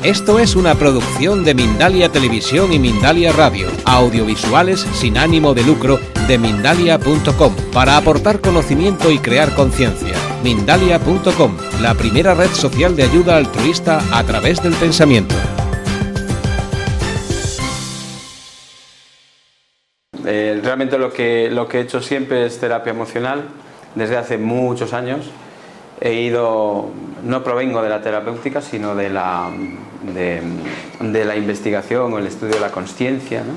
Esto es una producción de Mindalia Televisión y Mindalia Radio, audiovisuales sin ánimo de lucro de Mindalia.com, para aportar conocimiento y crear conciencia. Mindalia.com, la primera red social de ayuda altruista a través del pensamiento. Realmente lo que he hecho siempre es terapia emocional, desde hace muchos años. No provengo de la terapéutica, sino de la investigación o el estudio de la consciencia, ¿no?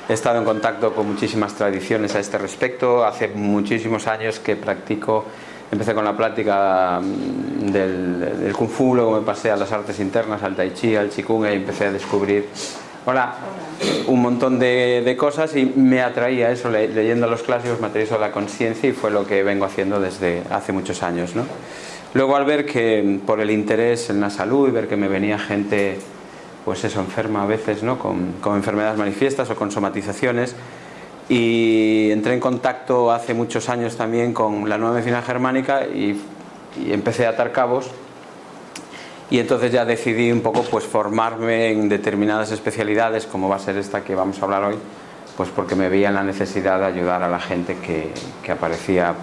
He estado en contacto con muchísimas tradiciones a este respecto. Hace muchísimos años que practico, empecé con la práctica del Kung Fu, luego me pasé a las artes internas, al Tai Chi, al Qigong, y empecé a descubrir un montón de cosas, y me atraía eso, leyendo los clásicos me atraía eso, la conciencia, y fue lo que vengo haciendo desde hace muchos años, ¿no? Luego, al ver que por el interés en la salud y ver que me venía gente pues eso, enferma a veces, ¿no? con enfermedades manifiestas o con somatizaciones, y entré en contacto hace muchos años también con la nueva medicina germánica y empecé a atar cabos. Y entonces ya decidí un poco pues formarme en determinadas especialidades, como va a ser esta que vamos a hablar hoy, pues porque me veía en la necesidad de ayudar a la gente que aparecía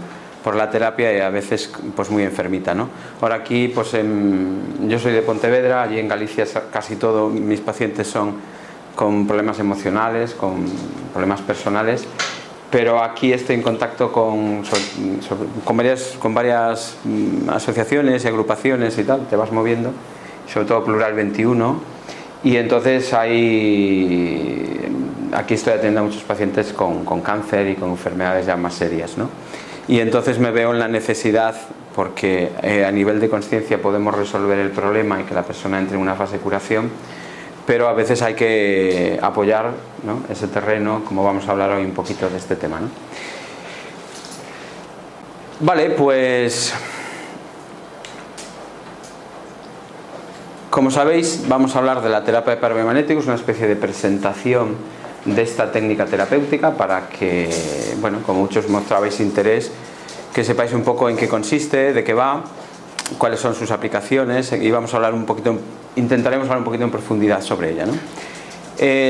por la terapia y a veces pues muy enfermita, ¿no? Ahora aquí pues yo soy de Pontevedra, allí en Galicia casi todos mis pacientes son con problemas emocionales, con problemas personales, pero aquí estoy en contacto con varias asociaciones y agrupaciones y tal, te vas moviendo, sobre todo Plural 21, y entonces aquí estoy atendiendo a muchos pacientes con cáncer y con enfermedades ya más serias, ¿no? Y entonces me veo en la necesidad, porque a nivel de conciencia podemos resolver el problema y que la persona entre en una fase de curación, pero a veces hay que apoyar, ¿no?, ese terreno, como vamos a hablar hoy un poquito de este tema, ¿no? Vale, pues como sabéis, vamos a hablar de la terapia de par biomagnéticos, una especie de presentación de esta técnica terapéutica para que, bueno, como muchos mostrabais interés, que sepáis un poco en qué consiste, de qué va, cuáles son sus aplicaciones, y vamos a hablar un poquito, intentaremos hablar un poquito en profundidad sobre ella, ¿no?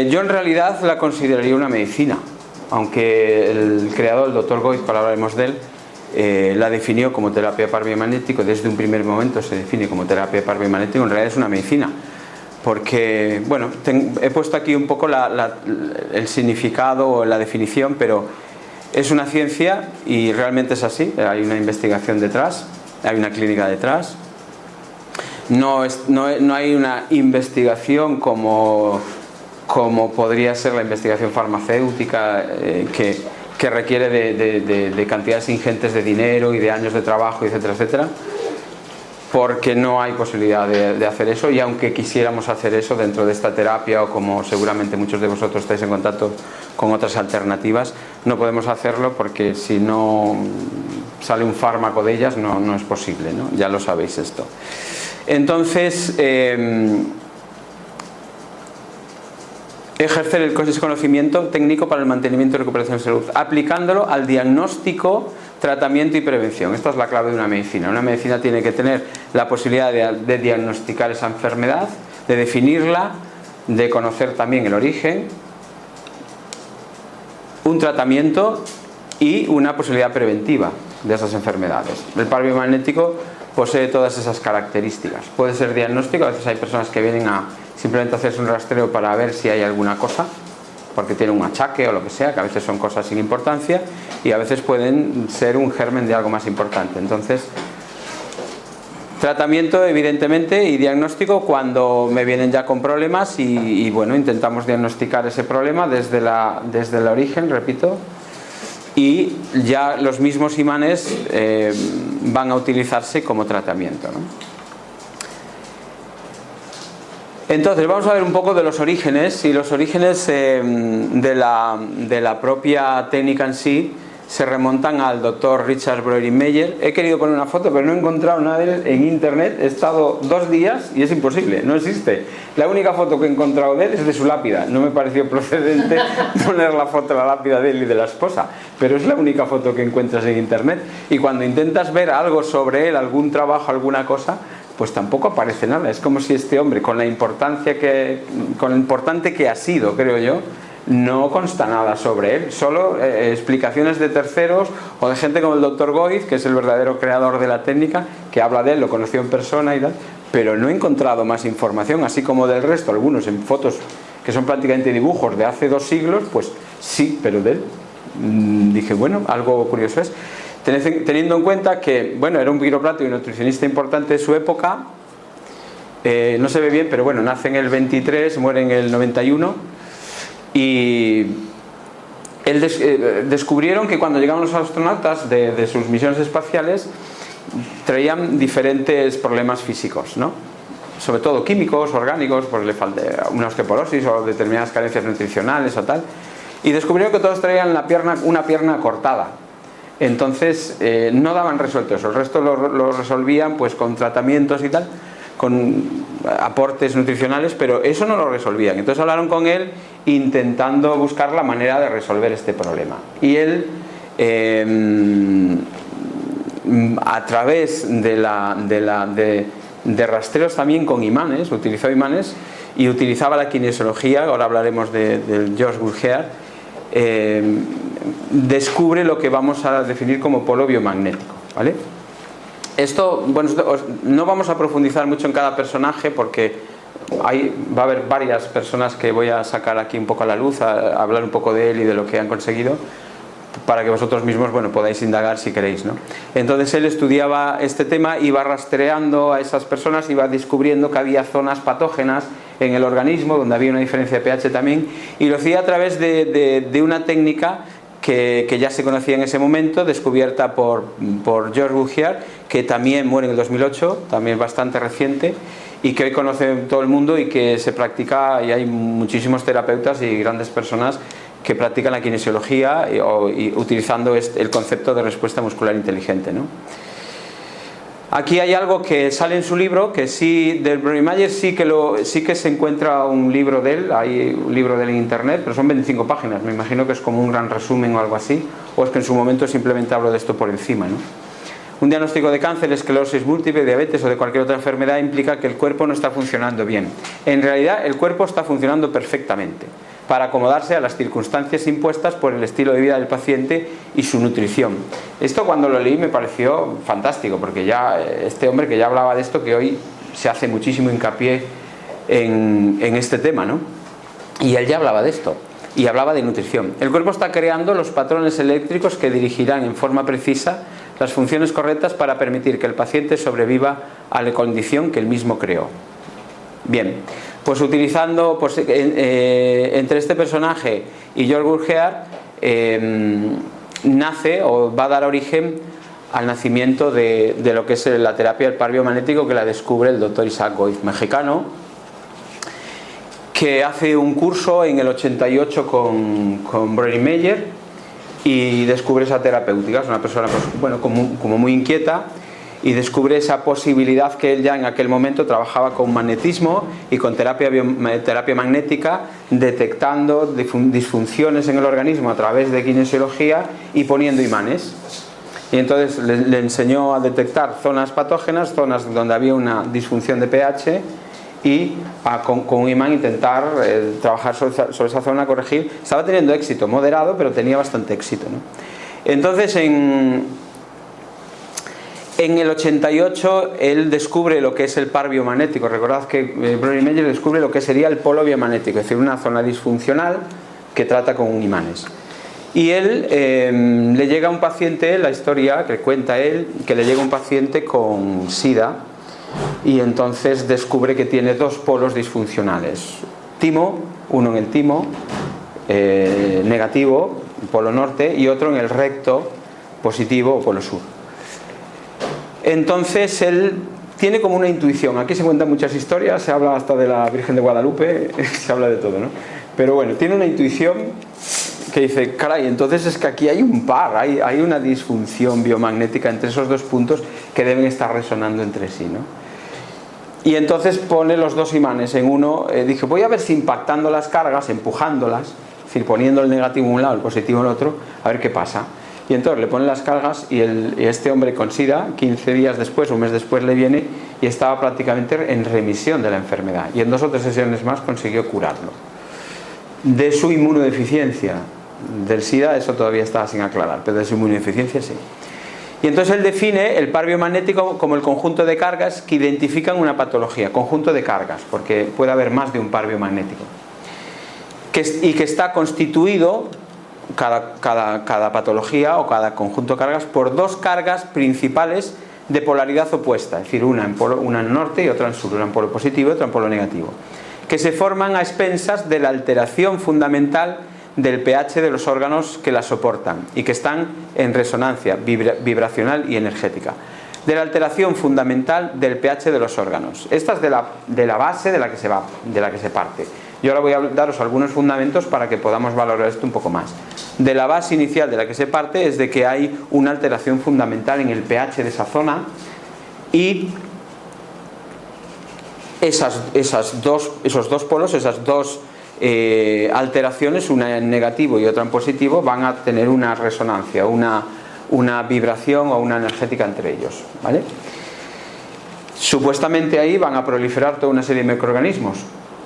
Yo en realidad la consideraría una medicina, aunque el creador, el Dr. Goiz, cuando hablaremos de él, la definió como terapia de par biomagnético. Desde un primer momento se define como terapia de par biomagnético, en realidad es una medicina, porque, bueno, he puesto aquí un poco el significado o la definición, pero es una ciencia y realmente es así. Hay una investigación detrás, hay una clínica detrás. No hay una investigación como podría ser la investigación farmacéutica, que requiere de cantidades ingentes de dinero y de años de trabajo, etcétera, etcétera, porque no hay posibilidad de hacer eso. Y aunque quisiéramos hacer eso dentro de esta terapia, o como seguramente muchos de vosotros estáis en contacto con otras alternativas, no podemos hacerlo, porque si no sale un fármaco de ellas no es posible, ¿no? Ya lo sabéis esto. Entonces, ejercer ese conocimiento técnico para el mantenimiento y recuperación de salud, aplicándolo al diagnóstico, tratamiento y prevención. Esta es la clave de una medicina. Una medicina tiene que tener la posibilidad de diagnosticar esa enfermedad, de definirla, de conocer también el origen, un tratamiento y una posibilidad preventiva de esas enfermedades. El par biomagnético posee todas esas características. Puede ser diagnóstico, a veces hay personas que vienen a simplemente hacerse un rastreo para ver si hay alguna cosa, porque tiene un achaque o lo que sea, que a veces son cosas sin importancia, y a veces pueden ser un germen de algo más importante. Entonces, tratamiento evidentemente y diagnóstico cuando me vienen ya con problemas, y bueno, intentamos diagnosticar ese problema desde el origen, repito, y ya los mismos imanes van a utilizarse como tratamiento, ¿no? Entonces vamos a ver un poco de los orígenes, y los orígenes de la propia técnica en sí se remontan al doctor Richard Breuer-Meyer. He querido poner una foto, pero no he encontrado nada de él en internet. He estado 2 días y es imposible, no existe. La única foto que he encontrado de él es de su lápida. No me pareció procedente poner la foto de la lápida de él y de la esposa, pero es la única foto que encuentras en internet. Y cuando intentas ver algo sobre él, algún trabajo, alguna cosa, pues tampoco aparece nada. Es como si este hombre, con lo importante que ha sido, creo yo, no consta nada sobre él, solo explicaciones de terceros o de gente como el Dr. Goiz, que es el verdadero creador de la técnica, que habla de él, lo conoció en persona y tal, pero no he encontrado más información, así como del resto, algunos en fotos que son prácticamente dibujos de hace 2 siglos, pues sí, pero de él dije, bueno, algo curioso es. Teniendo en cuenta que, bueno, era un quiropráctico y nutricionista importante de su época, no se ve bien, pero bueno, nace en el 23, muere en el 91, y descubrieron que cuando llegaban los astronautas de sus misiones espaciales, traían diferentes problemas físicos, ¿no? Sobre todo químicos, orgánicos, pues le falta una osteoporosis o determinadas carencias nutricionales o tal, y descubrieron que todos traían una pierna cortada. Entonces no daban resuelto eso, el resto lo resolvían pues con tratamientos y tal, con aportes nutricionales, pero eso no lo resolvían. Entonces hablaron con él intentando buscar la manera de resolver este problema, y él a través de rastreos también con imanes, utilizó imanes y utilizaba la kinesiología, ahora hablaremos de George Gurdjieff, descubre lo que vamos a definir como polo biomagnético, ¿vale? Esto, bueno, no vamos a profundizar mucho en cada personaje porque va a haber varias personas que voy a sacar aquí un poco a la luz, a hablar un poco de él y de lo que han conseguido, para que vosotros mismos, bueno, podáis indagar si queréis, ¿no? Entonces él estudiaba este tema, iba rastreando a esas personas, iba descubriendo que había zonas patógenas en el organismo donde había una diferencia de pH también, y lo hacía a través de una técnica que ya se conocía en ese momento, descubierta por George Gurdjieff, que también muere en el 2008, también bastante reciente, y que hoy conoce todo el mundo y que se practica, y hay muchísimos terapeutas y grandes personas que practican la kinesiología y utilizando el concepto de respuesta muscular inteligente, ¿no? Aquí hay algo que sale en su libro, que sí, del Breuninger sí que se encuentra un libro de él, hay un libro de él en internet, pero son 25 páginas, me imagino que es como un gran resumen o algo así, o es que en su momento simplemente hablo de esto por encima, ¿no? Un diagnóstico de cáncer, esclerosis múltiple, diabetes o de cualquier otra enfermedad implica que el cuerpo no está funcionando bien. En realidad el cuerpo está funcionando perfectamente para acomodarse a las circunstancias impuestas por el estilo de vida del paciente y su nutrición. Esto cuando lo leí me pareció fantástico, porque ya este hombre que ya hablaba de esto, que hoy se hace muchísimo hincapié en este tema, ¿no? Y él ya hablaba de esto, y hablaba de nutrición. El cuerpo está creando los patrones eléctricos que dirigirán en forma precisa las funciones correctas para permitir que el paciente sobreviva a la condición que él mismo creó. Bien, pues utilizando entre este personaje y George Gurdjieff nace o va a dar origen al nacimiento de lo que es la terapia del par biomagnético, que la descubre el doctor Isaac Goiz, mexicano, que hace un curso en el 88 con Breuninger y descubre esa terapéutica. Es una persona, pues, bueno, como muy inquieta, y descubre esa posibilidad que él ya en aquel momento trabajaba con magnetismo y con terapia magnética, detectando disfunciones en el organismo a través de kinesiología y poniendo imanes. Y entonces le enseñó a detectar zonas patógenas, zonas donde había una disfunción de pH, y con un imán intentar trabajar sobre esa zona, corregir. Estaba teniendo éxito, moderado, pero tenía bastante éxito, ¿no? Entonces en el 88 él descubre lo que es el par biomagnético. Recordad que Breuninger descubre lo que sería el polo biomagnético, es decir, una zona disfuncional que trata con imanes. Y él le llega a un paciente, la historia que cuenta él, que le llega un paciente con SIDA, y entonces descubre que tiene 2 polos disfuncionales, timo, uno en el timo negativo, polo norte, y otro en el recto positivo o polo sur. Entonces él tiene como una intuición. Aquí se cuentan muchas historias, se habla hasta de la Virgen de Guadalupe, se habla de todo, ¿no? Pero bueno, tiene una intuición que dice, caray, entonces es que aquí hay un par, hay una disfunción biomagnética entre esos 2 puntos que deben estar resonando entre sí, ¿no? Y entonces pone los 2 imanes en uno. Dije, voy a ver si impactando las cargas, empujándolas, es decir, poniendo el negativo en un lado, el positivo en el otro, a ver qué pasa. Y entonces le pone las cargas, y este hombre con SIDA, 15 días después, un mes después, le viene y estaba prácticamente en remisión de la enfermedad, y en 2 o 3 sesiones más consiguió curarlo. De su inmunodeficiencia del SIDA, eso todavía está sin aclarar, pero de su inmunodeficiencia sí. Y entonces él define el par biomagnético como el conjunto de cargas que identifican una patología, conjunto de cargas, porque puede haber más de un par biomagnético, y que está constituido cada patología o cada conjunto de cargas por 2 cargas principales de polaridad opuesta, es decir, una en norte y otra en sur, una en polo positivo y otra en polo negativo, que se forman a expensas de la alteración fundamental del pH de los órganos que la soportan y que están en resonancia vibracional y energética. De la alteración fundamental del pH de los órganos. Esta es de la base de la que se parte. Yo ahora voy a daros algunos fundamentos para que podamos valorar esto un poco más. De la base inicial de la que se parte es de que hay una alteración fundamental en el pH de esa zona, y esos dos polos, esas dos alteraciones, una en negativo y otra en positivo, van a tener una resonancia, una vibración o una energética entre ellos, ¿vale? Supuestamente ahí van a proliferar toda una serie de microorganismos,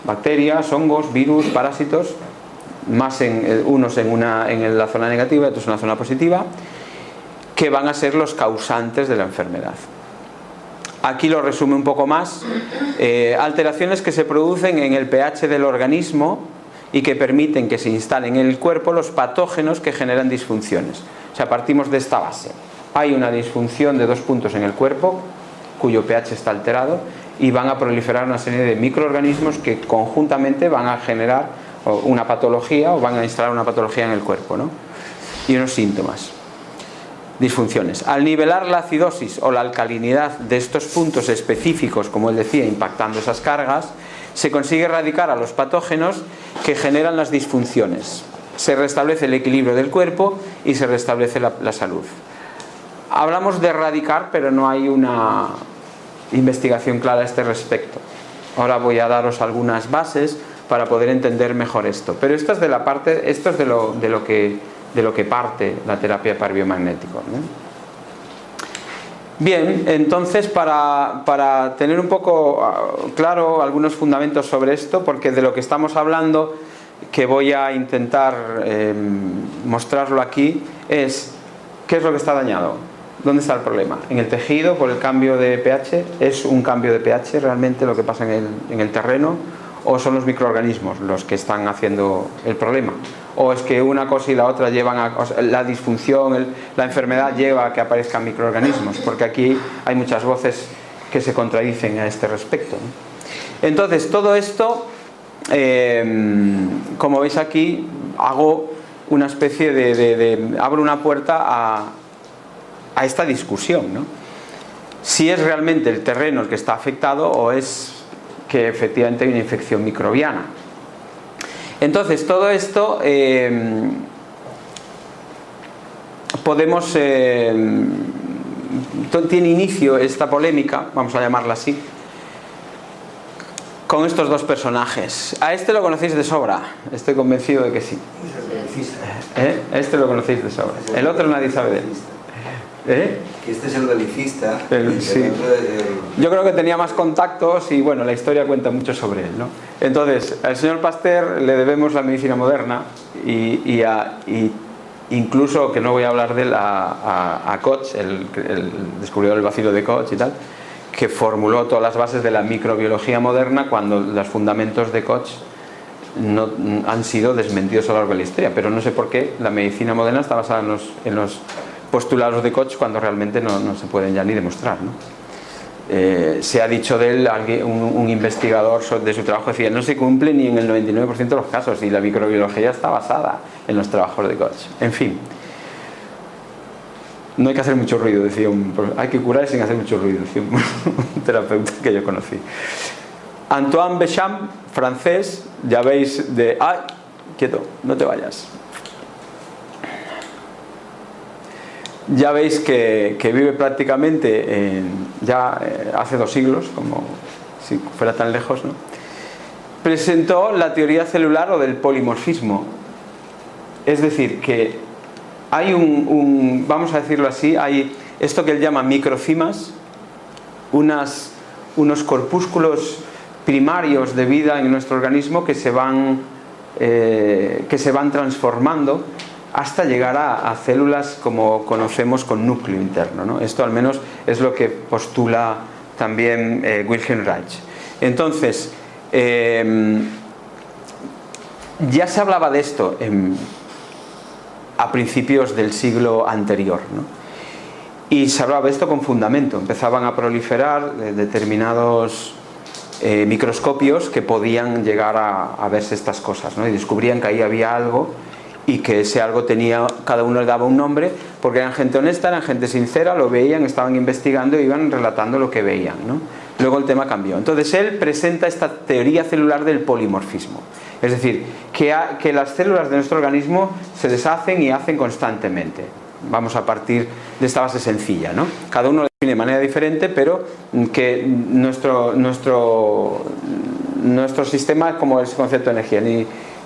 bacterias, hongos, virus, parásitos, más unos en la zona negativa y otros en la zona positiva, que van a ser los causantes de la enfermedad. Aquí lo resume un poco más. Alteraciones que se producen en el pH del organismo y que permiten que se instalen en el cuerpo los patógenos que generan disfunciones. O sea, partimos de esta base. Hay una disfunción de 2 puntos en el cuerpo cuyo pH está alterado, y van a proliferar una serie de microorganismos que conjuntamente van a generar una patología, o van a instalar una patología en el cuerpo, ¿no? Y unos síntomas. Disfunciones. Al nivelar la acidosis o la alcalinidad de estos puntos específicos, como él decía, impactando esas cargas, se consigue erradicar a los patógenos que generan las disfunciones. Se restablece el equilibrio del cuerpo y se restablece la salud. Hablamos de erradicar, pero no hay una investigación clara a este respecto. Ahora voy a daros algunas bases para poder entender mejor esto. Pero esto es de lo que parte la terapia par biomagnético, ¿no? Bien, entonces para tener un poco claro algunos fundamentos sobre esto, porque de lo que estamos hablando, que voy a intentar mostrarlo aquí, es ¿qué es lo que está dañado? ¿Dónde está el problema? ¿En el tejido por el cambio de pH? ¿Es un cambio de pH realmente lo que pasa en el terreno? ¿O son los microorganismos los que están haciendo el problema? ¿O es que una cosa y la otra llevan a la disfunción, la enfermedad lleva a que aparezcan microorganismos? Porque aquí hay muchas voces que se contradicen a este respecto, ¿no? Entonces, todo esto, como veis aquí, hago una especie abro una puerta a esta discusión, ¿no? Si es realmente el terreno el que está afectado o es que efectivamente hay una infección microbiana. Entonces, todo esto tiene inicio esta polémica, vamos a llamarla así, con estos 2 personajes. A este lo conocéis de sobra, estoy convencido de que sí. Este lo conocéis de sobra. El otro nadie sabe de él. Que este es el belicista. Sí. Yo creo que tenía más contactos y bueno, la historia cuenta mucho sobre él, ¿no? Entonces, al señor Pasteur le debemos la medicina moderna y incluso, que no voy a hablar de él, a Koch, el descubridor del bacilo de Koch y tal, que formuló todas las bases de la microbiología moderna cuando los fundamentos de Koch no han sido desmentidos a lo largo de la historia. Pero no sé por qué la medicina moderna está basada en los postulados de Koch cuando realmente no se pueden ya ni demostrar, ¿no? Se ha dicho de él, un investigador de su trabajo decía, no se cumple ni en el 99% de los casos, y la microbiología está basada en los trabajos de Koch. En fin, no hay que hacer mucho ruido, decía hay que curar sin hacer mucho ruido, decía un terapeuta que yo conocí. Antoine Béchamp, francés, ya veis quieto, no te vayas. Ya veis que vive prácticamente hace 2 siglos, como si fuera tan lejos, ¿no? Presentó la teoría celular o del polimorfismo. Es decir, que hay vamos a decirlo así, hay esto que él llama microcimas, unas unos corpúsculos primarios de vida en nuestro organismo que se van transformando hasta llegar a células como conocemos con núcleo interno, ¿no? Esto al menos es lo que postula también Wilhelm Reich. Entonces, ya se hablaba de esto a principios del siglo anterior, ¿no? Y se hablaba de esto con fundamento. Empezaban a proliferar determinados microscopios que podían llegar a verse estas cosas, ¿no? Y descubrían que ahí había algo, y que ese algo tenía, cada uno le daba un nombre, porque eran gente honesta, eran gente sincera, lo veían, estaban investigando e iban relatando lo que veían, ¿no? Luego el tema cambió. Entonces él presenta esta teoría celular del polimorfismo, es decir, que las células de nuestro organismo se deshacen y hacen constantemente. Vamos a partir de esta base sencilla, ¿no? Cada uno lo define de manera diferente, pero que nuestro sistema es como ese concepto de energía,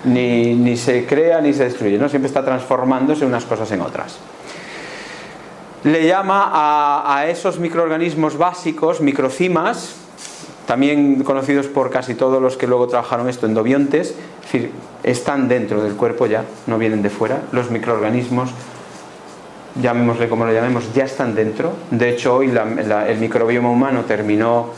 ni se crea ni se destruye, ¿no? Siempre está transformándose unas cosas en otras. Le llama a esos microorganismos básicos microcimas, también conocidos por casi todos los que luego trabajaron esto, endobiontes, es decir, están dentro del cuerpo ya, no vienen de fuera. Los microorganismos, llamémosle como lo llamemos, ya están dentro. De hecho, hoy el microbioma humano terminó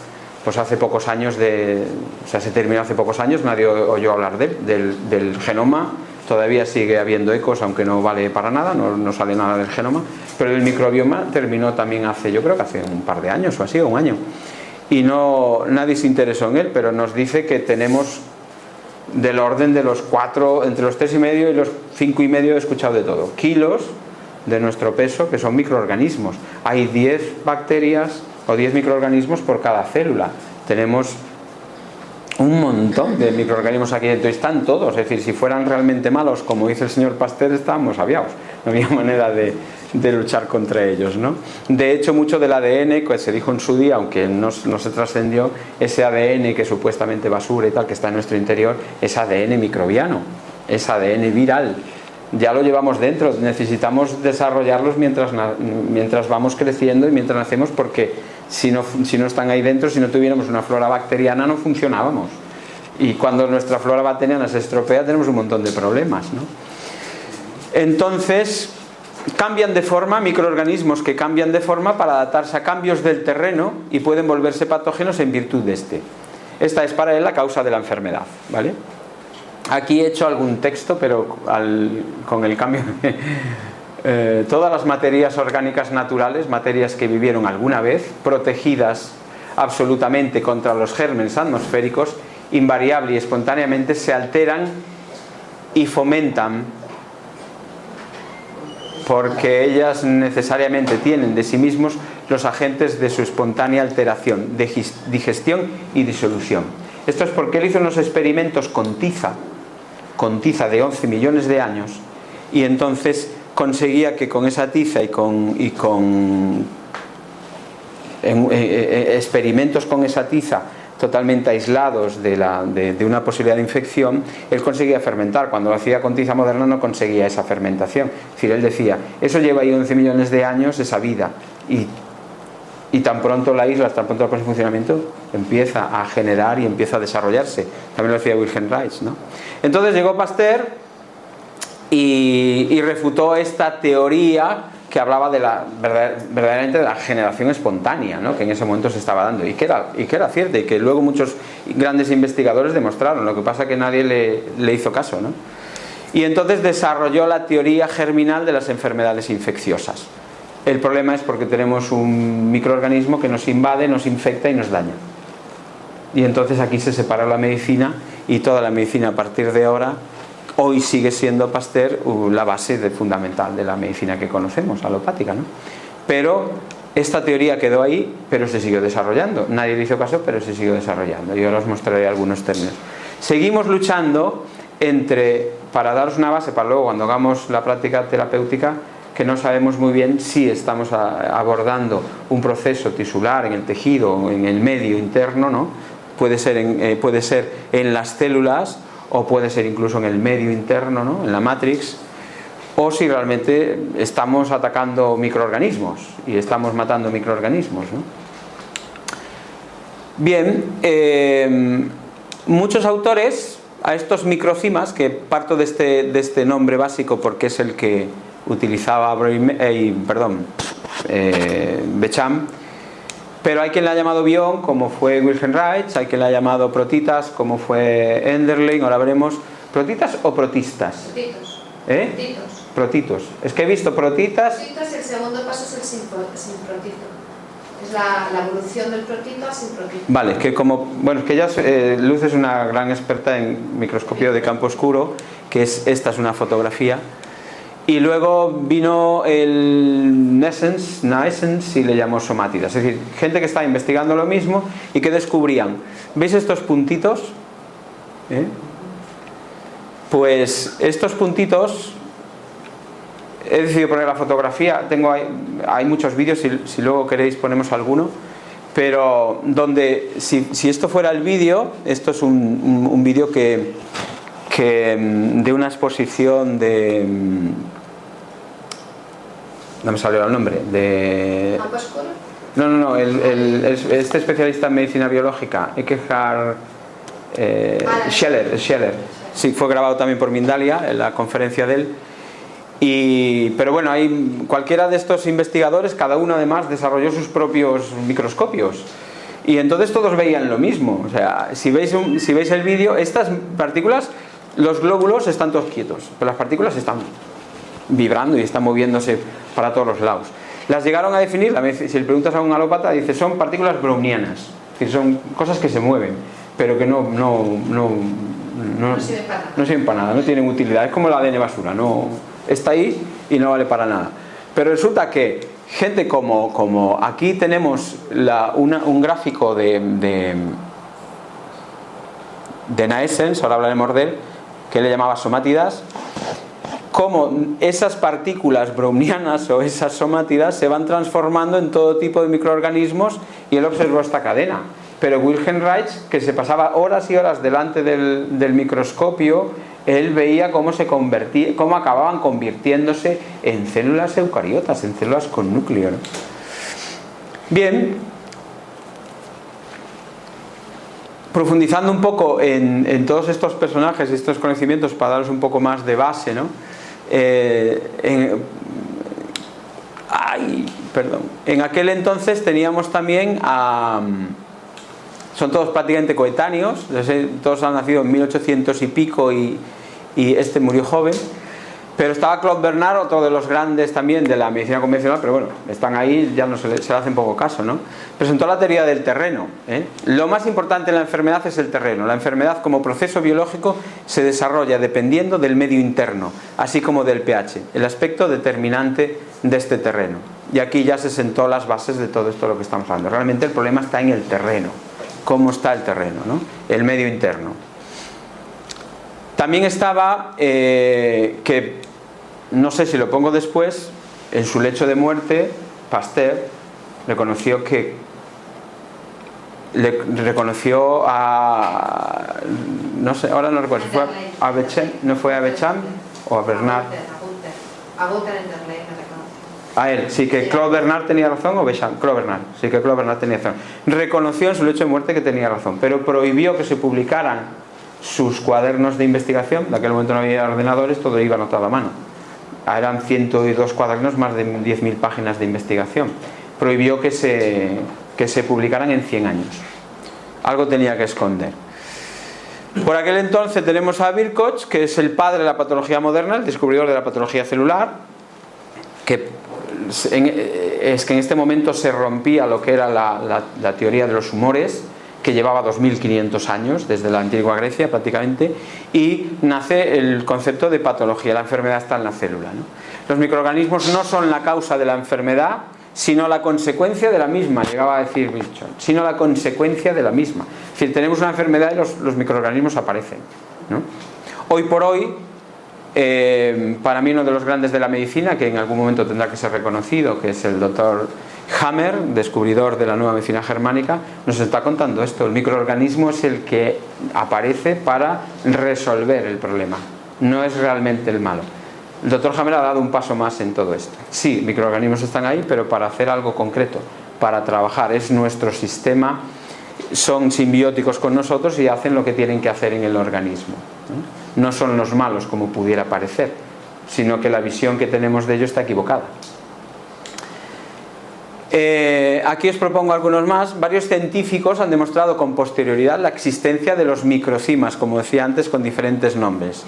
pues hace pocos años, se terminó hace pocos años, nadie oyó hablar del genoma. Todavía sigue habiendo ecos, aunque no vale para nada, no sale nada del genoma, pero el microbioma terminó también yo creo que hace un par de años o así, o un año, y nadie se interesó en él, pero nos dice que tenemos del orden de los 4, entre los 3,5 y los 5,5, he escuchado de todo, kilos de nuestro peso, que son microorganismos. Hay 10 bacterias o 10 microorganismos por cada célula. Tenemos un montón de microorganismos aquí dentro, y están todos. Es decir, si fueran realmente malos, como dice el señor Pasteur, estábamos aviados, no había manera de luchar contra ellos, ¿no? De hecho, mucho del ADN que se dijo en su día, aunque no se trascendió, ese ADN que supuestamente basura y tal, que está en nuestro interior, es ADN microbiano, es ADN viral. Ya lo llevamos dentro, necesitamos desarrollarlos mientras vamos creciendo y mientras nacemos, porque si no están ahí dentro, si no tuviéramos una flora bacteriana, no funcionábamos. Y cuando nuestra flora bacteriana se estropea, tenemos un montón de problemas, ¿no? Entonces, cambian de forma, microorganismos que cambian de forma para adaptarse a cambios del terreno y pueden volverse patógenos en virtud de este. Esta es para él la causa de la enfermedad, ¿vale? Aquí he hecho algún texto, pero con el cambio todas las materias orgánicas naturales, materias que vivieron alguna vez, protegidas absolutamente contra los gérmenes atmosféricos, invariable y espontáneamente se alteran y fomentan, porque ellas necesariamente tienen de sí mismos los agentes de su espontánea alteración, digestión y disolución. Esto es porque él hizo unos experimentos con tiza de 11 millones de años, y entonces conseguía que con esa tiza y con experimentos con esa tiza totalmente aislados de una posibilidad de infección, él conseguía fermentar. Cuando lo hacía con tiza moderna no conseguía esa fermentación. Es decir, él decía, eso lleva ahí 11 millones de años, esa vida, y tan pronto la isla, tan pronto la pone en funcionamiento, empieza a generar y empieza a desarrollarse. También lo decía Wilhelm Reich, ¿no? Entonces llegó Pasteur y refutó esta teoría que hablaba verdaderamente de la generación espontánea, ¿no? Que en ese momento se estaba dando, y que era cierta, y que luego muchos grandes investigadores demostraron. Lo que pasa es que nadie le hizo caso, ¿no? Y entonces desarrolló la teoría germinal de las enfermedades infecciosas. El problema es porque tenemos un microorganismo que nos invade, nos infecta y nos daña. Y entonces aquí se separa la medicina, y toda la medicina a partir de ahora, hoy sigue siendo Pasteur la base fundamental de la medicina que conocemos, alopática, ¿no? Pero esta teoría quedó ahí, pero se siguió desarrollando. Nadie le hizo caso, pero se siguió desarrollando. Y ahora os mostraré algunos términos. Seguimos luchando para daros una base para luego, cuando hagamos la práctica terapéutica, que no sabemos muy bien si estamos abordando un proceso tisular en el tejido o en el medio interno, ¿no? Puede ser en las células, o puede ser incluso en el medio interno, ¿no? En la matrix, o si realmente estamos atacando microorganismos y estamos matando microorganismos, ¿no? Bien, muchos autores a estos microcimas, que parto de este nombre básico porque es el que utilizaba Becham, pero hay quien le ha llamado bión, como fue Wilhelm Reich, hay quien le ha llamado protitas, como fue Enderlein, ahora veremos. ¿Protitas o protistas? Protitos. Protitos. Protitos. Es que he visto protitas. Protitos, y el segundo paso es el sin protito. Es la evolución del protito a sin protito. Vale, que como, bueno, es que ella Luz es una gran experta en microscopio de campo oscuro, que esta es una fotografía. Y luego vino el Naessens y le llamó somátidas. Es decir, gente que estaba investigando lo mismo y que descubrían. ¿Veis estos puntitos? Pues estos puntitos, he decidido poner la fotografía, hay muchos vídeos, si luego queréis ponemos alguno, pero donde, si esto fuera el vídeo, esto es un vídeo que de una exposición de... no me salió el nombre, de... No, este especialista en medicina biológica, Eckhard Scheller, sí, fue grabado también por Mindalia en la conferencia de él. Pero bueno, cualquiera de estos investigadores, cada uno además desarrolló sus propios microscopios y entonces todos veían lo mismo. O sea, si veis el vídeo, estas partículas, los glóbulos están todos quietos, pero las partículas están vibrando y están moviéndose para todos los lados. Las llegaron a definir, si le preguntas a un alópata, dice, son partículas brownianas, es decir, son cosas que se mueven, pero que no sirven para nada, no tienen utilidad, es como el ADN basura, no está ahí y no vale para nada. Pero resulta que gente como aquí tenemos un gráfico de Naessens, ahora hablaremos de él, que le llamaba somátidas, cómo esas partículas brownianas o esas somátidas se van transformando en todo tipo de microorganismos, y él observó esta cadena. Pero Wilhelm Reich, que se pasaba horas y horas delante del microscopio, él veía cómo acababan convirtiéndose en células eucariotas, en células con núcleo, ¿no? Bien, profundizando un poco en todos estos personajes y estos conocimientos para daros un poco más de base, ¿no? En aquel entonces teníamos también son todos prácticamente coetáneos, todos han nacido en 1800 y pico y este murió joven, pero estaba Claude Bernard, otro de los grandes también de la medicina convencional, pero bueno, están ahí, ya no se le hace poco caso, ¿no? Presentó la teoría del terreno, ¿eh? Lo más importante en la enfermedad es el terreno. La enfermedad como proceso biológico se desarrolla dependiendo del medio interno, así como del pH, el aspecto determinante de este terreno. Y aquí ya se sentó las bases de todo esto de lo que estamos hablando. Realmente el problema está en el terreno. ¿Cómo está el terreno, ¿no? El medio interno. También estaba, que no sé si lo pongo después, en su lecho de muerte, Pasteur reconoció a, no sé, ahora no recuerdo, ¿fue a Becham, no fue a Becham o a Bernard? A él, sí, que Claude Bernard tenía razón, o Becham, Claude Bernard, sí, que Claude Bernard tenía razón. Reconoció en su lecho de muerte que tenía razón, pero prohibió que se publicaran sus cuadernos de investigación. En aquel momento no había ordenadores, todo iba anotado a mano. Eran 102 cuadernos, más de 10.000 páginas de investigación. Prohibió que se publicaran en 100 años. Algo tenía que esconder. Por aquel entonces tenemos a Virchow, que es el padre de la patología moderna, el descubridor de la patología celular, que es que en este momento se rompía lo que era la teoría de los humores, que llevaba 2500 años, desde la antigua Grecia prácticamente, y nace el concepto de patología. La enfermedad está en la célula, ¿no? Los microorganismos no son la causa de la enfermedad, sino la consecuencia de la misma, llegaba a decir Virchow, sino la consecuencia de la misma. Es decir, tenemos una enfermedad y los microorganismos aparecen, ¿no? Hoy por hoy, para mí uno de los grandes de la medicina, que en algún momento tendrá que ser reconocido, que es el doctor Hammer, descubridor de la nueva medicina germánica, nos está contando esto. El microorganismo es el que aparece para resolver el problema, no es realmente el malo. El doctor Hammer ha dado un paso más en todo esto. Sí, microorganismos están ahí, pero para hacer algo concreto, para trabajar, es nuestro sistema son simbióticos con nosotros y hacen lo que tienen que hacer en el organismo. No son los malos como pudiera parecer, sino que la visión que tenemos de ellos está equivocada. Aquí os propongo algunos más. Varios científicos han demostrado con posterioridad la existencia de los microcimas, como decía antes, con diferentes nombres,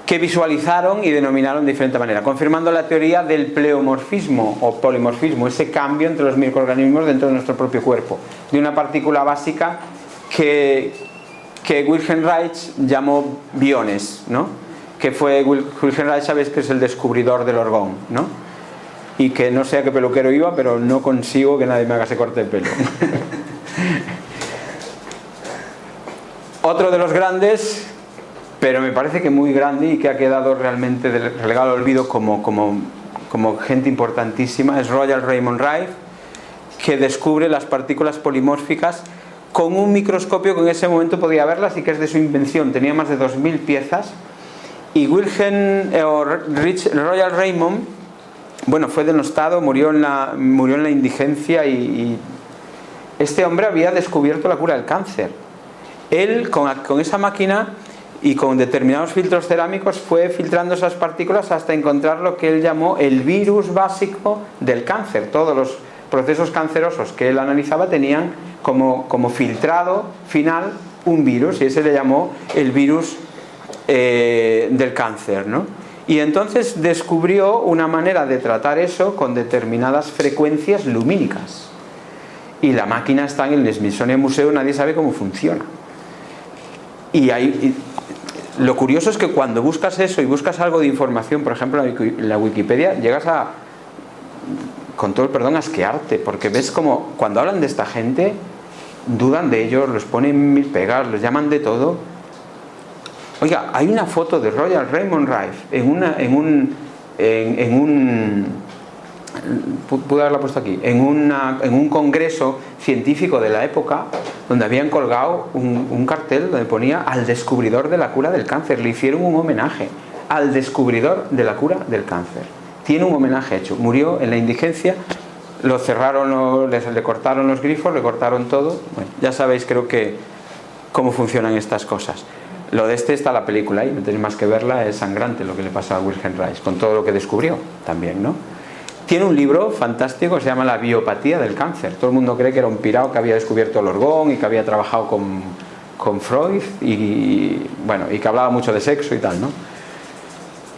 que visualizaron y denominaron de diferente manera, confirmando la teoría del pleomorfismo o polimorfismo, ese cambio entre los microorganismos dentro de nuestro propio cuerpo, de una partícula básica que Wilhelm Reich llamó biones, ¿no? Que fue Wilhelm Reich, sabéis que es el descubridor del orgón, ¿no? Y que no sé a qué peluquero iba, pero no consigo que nadie me haga ese corte de pelo. Otro de los grandes, pero me parece que muy grande y que ha quedado realmente relegado al olvido como gente importantísima, es Royal Raymond Rife, que descubre las partículas polimórficas con un microscopio que en ese momento podía verlas y que es de su invención. Tenía más de 2000 piezas. Y Royal Raymond, bueno, fue denostado, murió en la indigencia y este hombre había descubierto la cura del cáncer. Él con esa máquina y con determinados filtros cerámicos fue filtrando esas partículas hasta encontrar lo que él llamó el virus básico del cáncer. Todos los procesos cancerosos que él analizaba tenían como filtrado final un virus, y ese le llamó el virus del cáncer, ¿no? Y entonces descubrió una manera de tratar eso con determinadas frecuencias lumínicas. Y la máquina está en el Smithsonian Museo, nadie sabe cómo funciona. Lo curioso es que cuando buscas eso y buscas algo de información, por ejemplo en la Wikipedia, llegas a, con todo el perdón, asquearte, porque ves como cuando hablan de esta gente, dudan de ellos, los ponen mil pegas, los llaman de todo. Oiga, hay una foto de Royal Raymond Rife pude haberla puesto aquí, en un congreso científico de la época, donde habían colgado un cartel donde ponía al descubridor de la cura del cáncer. Le hicieron un homenaje al descubridor de la cura del cáncer. Tiene un homenaje hecho. Murió en la indigencia, lo cerraron, le cortaron los grifos, le cortaron todo. Bueno, ya sabéis, creo que cómo funcionan estas cosas. Lo de está la película ahí, no tenéis más que verla, es sangrante lo que le pasa a Wilhelm Reich, con todo lo que descubrió también, ¿no? Tiene un libro fantástico, se llama La biopatía del cáncer. Todo el mundo cree que era un pirao que había descubierto el orgón y que había trabajado con Freud y que hablaba mucho de sexo y tal, ¿no?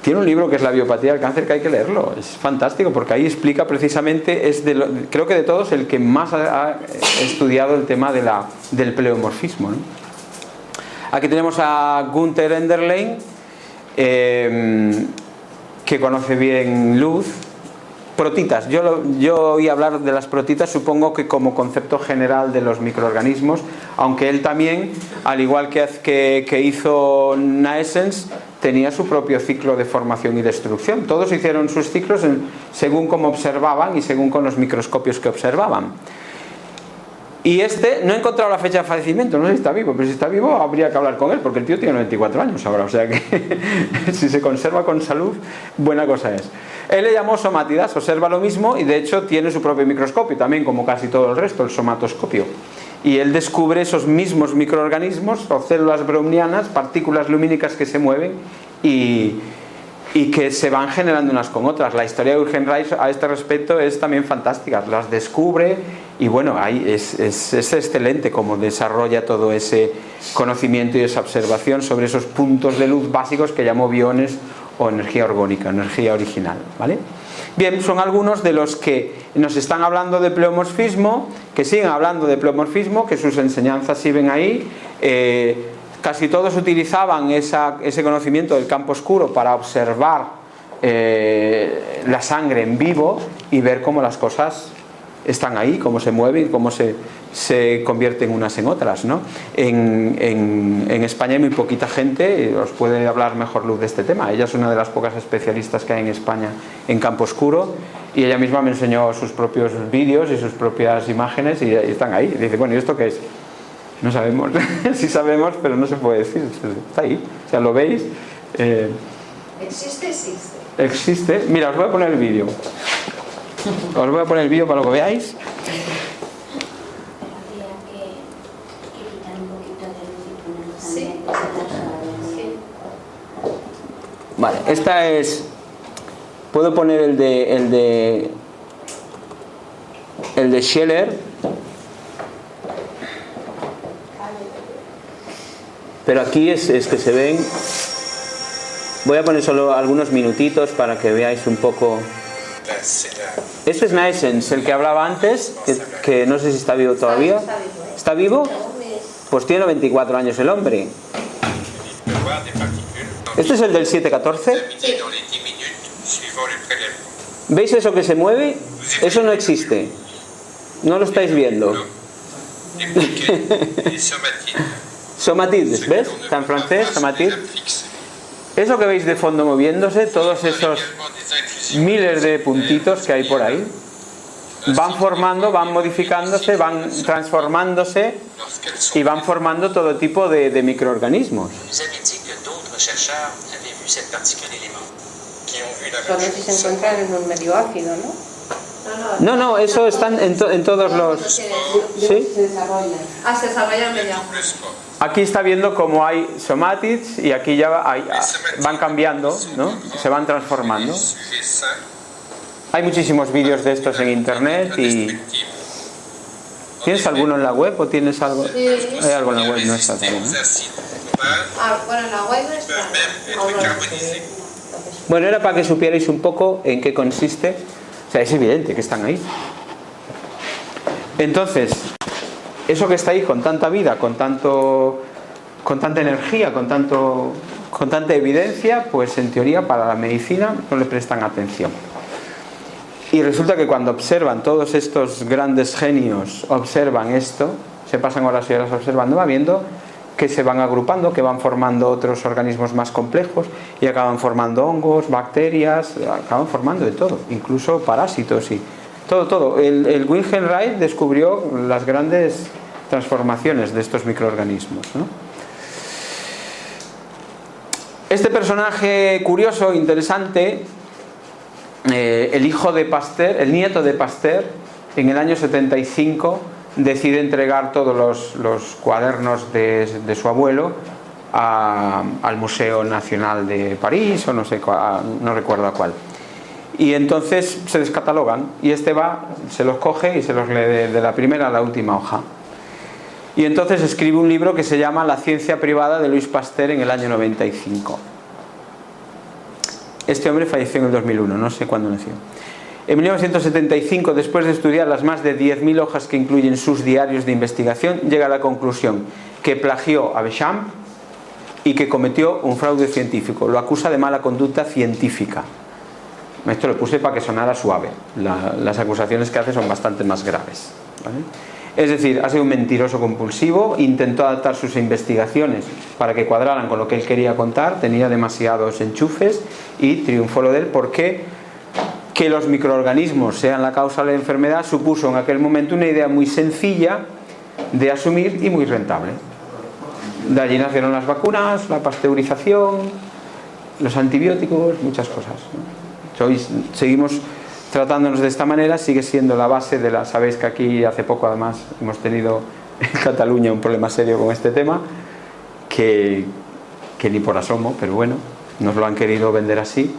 Tiene un libro que es La biopatía del cáncer, que hay que leerlo, es fantástico porque ahí explica precisamente, creo que de todos el que más ha estudiado el tema del pleomorfismo, ¿no? Aquí tenemos a Gunther Enderlein, que conoce bien luz. Protitas, yo oí hablar de las protitas, supongo que como concepto general de los microorganismos, aunque él también, al igual que hizo Naessens, tenía su propio ciclo de formación y destrucción. Todos hicieron sus ciclos según cómo observaban y según con los microscopios que observaban. Y no he encontrado la fecha de fallecimiento, no sé si está vivo, pero si está vivo habría que hablar con él, porque el tío tiene 94 años ahora, o sea que si se conserva con salud, buena cosa es. Él le llamó somatidas, observa lo mismo y de hecho tiene su propio microscopio, también como casi todo el resto, el somatoscopio. Y él descubre esos mismos microorganismos o células brownianas, partículas lumínicas que se mueven y que se van generando unas con otras. La historia de Wilhelm Reich a este respecto es también fantástica, las descubre y bueno, es excelente cómo desarrolla todo ese conocimiento y esa observación sobre esos puntos de luz básicos que llamó biones o energía orgónica, energía original, ¿vale? Bien, son algunos de los que nos están hablando de pleomorfismo, que siguen hablando de pleomorfismo, que sus enseñanzas siguen ahí. Casi todos utilizaban ese conocimiento del campo oscuro para observar la sangre en vivo y ver cómo las cosas están ahí, cómo se mueven, cómo se convierten unas en otras, ¿no? En España hay muy poquita gente, os puede hablar mejor Luz de este tema. Ella es una de las pocas especialistas que hay en España en campo oscuro y ella misma me enseñó sus propios vídeos y sus propias imágenes y están ahí. Y dice, bueno, ¿y esto qué es? No sabemos, sí sabemos, pero no se puede decir, está ahí, o sea, lo veis. ¿Existe? Existe, mira, os voy a poner el vídeo. Os voy a poner el vídeo para que lo veáis. Vale, esta es... Puedo poner el de Scheller, pero aquí es que se ven. Voy a poner solo algunos minutitos para que veáis un poco. Este es Naessens, el que hablaba antes, que no sé si está vivo todavía. ¿Está vivo? Pues tiene 94 años el hombre. ¿Este es el del 714? ¿Veis eso que se mueve? Eso no existe. No lo estáis viendo. Somatides, ¿ves? Está en francés, somatides. Eso que veis de fondo moviéndose, todos esos miles de puntitos que hay por ahí, van formando, van modificándose, van transformándose y van formando todo tipo de microorganismos. Solo si se encuentran en un medio ácido, ¿no? No, eso están en todos los... ¿Sí? Se desarrollan. Se desarrollan medio. Aquí está viendo cómo hay somatids y aquí ya van cambiando, ¿no? Se van transformando. Hay muchísimos vídeos de estos en internet y... ¿Tienes alguno en la web o tienes algo? Sí. Hay algo en la web, no está también, ¿no? Bueno, en la web no está. Bueno, era para que supierais un poco en qué consiste. O sea, es evidente que están ahí. Entonces, eso que está ahí con tanta vida, con tanta energía, con tanta evidencia, pues en teoría para la medicina no le prestan atención. Y resulta que cuando observan todos estos grandes genios, observan esto, se pasan horas y horas observando, va viendo que se van agrupando, que van formando otros organismos más complejos y acaban formando hongos, bacterias, acaban formando de todo, incluso parásitos y todo. El Wilhelm Reich descubrió las grandes transformaciones de estos microorganismos, ¿no? Este personaje curioso, interesante, el hijo de Pasteur, el nieto de Pasteur, en el año 75 decide entregar todos los cuadernos de su abuelo al Museo Nacional de París o no sé no recuerdo a cuál, y entonces se descatalogan y este va, se los coge y se los lee de la primera a la última hoja, y entonces escribe un libro que se llama La ciencia privada de Louis Pasteur en el año 95. Este hombre falleció en el 2001, no sé cuándo nació. En 1975, después de estudiar las más de 10.000 hojas que incluyen sus diarios de investigación, llega a la conclusión que plagió a Béchamp y que cometió un fraude científico. Lo acusa de mala conducta científica. Esto lo puse para que sonara suave. Las acusaciones que hace son bastante más graves, ¿vale? Es decir, ha sido un mentiroso compulsivo, intentó adaptar sus investigaciones para que cuadraran con lo que él quería contar, tenía demasiados enchufes y triunfó lo de él porque... que los microorganismos sean la causa de la enfermedad supuso en aquel momento una idea muy sencilla de asumir y muy rentable. De allí nacieron las vacunas, la pasteurización, los antibióticos, muchas cosas, ¿no? Hoy seguimos tratándonos de esta manera, sigue siendo la base de la... Sabéis que aquí hace poco además hemos tenido en Cataluña un problema serio con este tema, que ni por asomo, pero bueno, nos lo han querido vender así.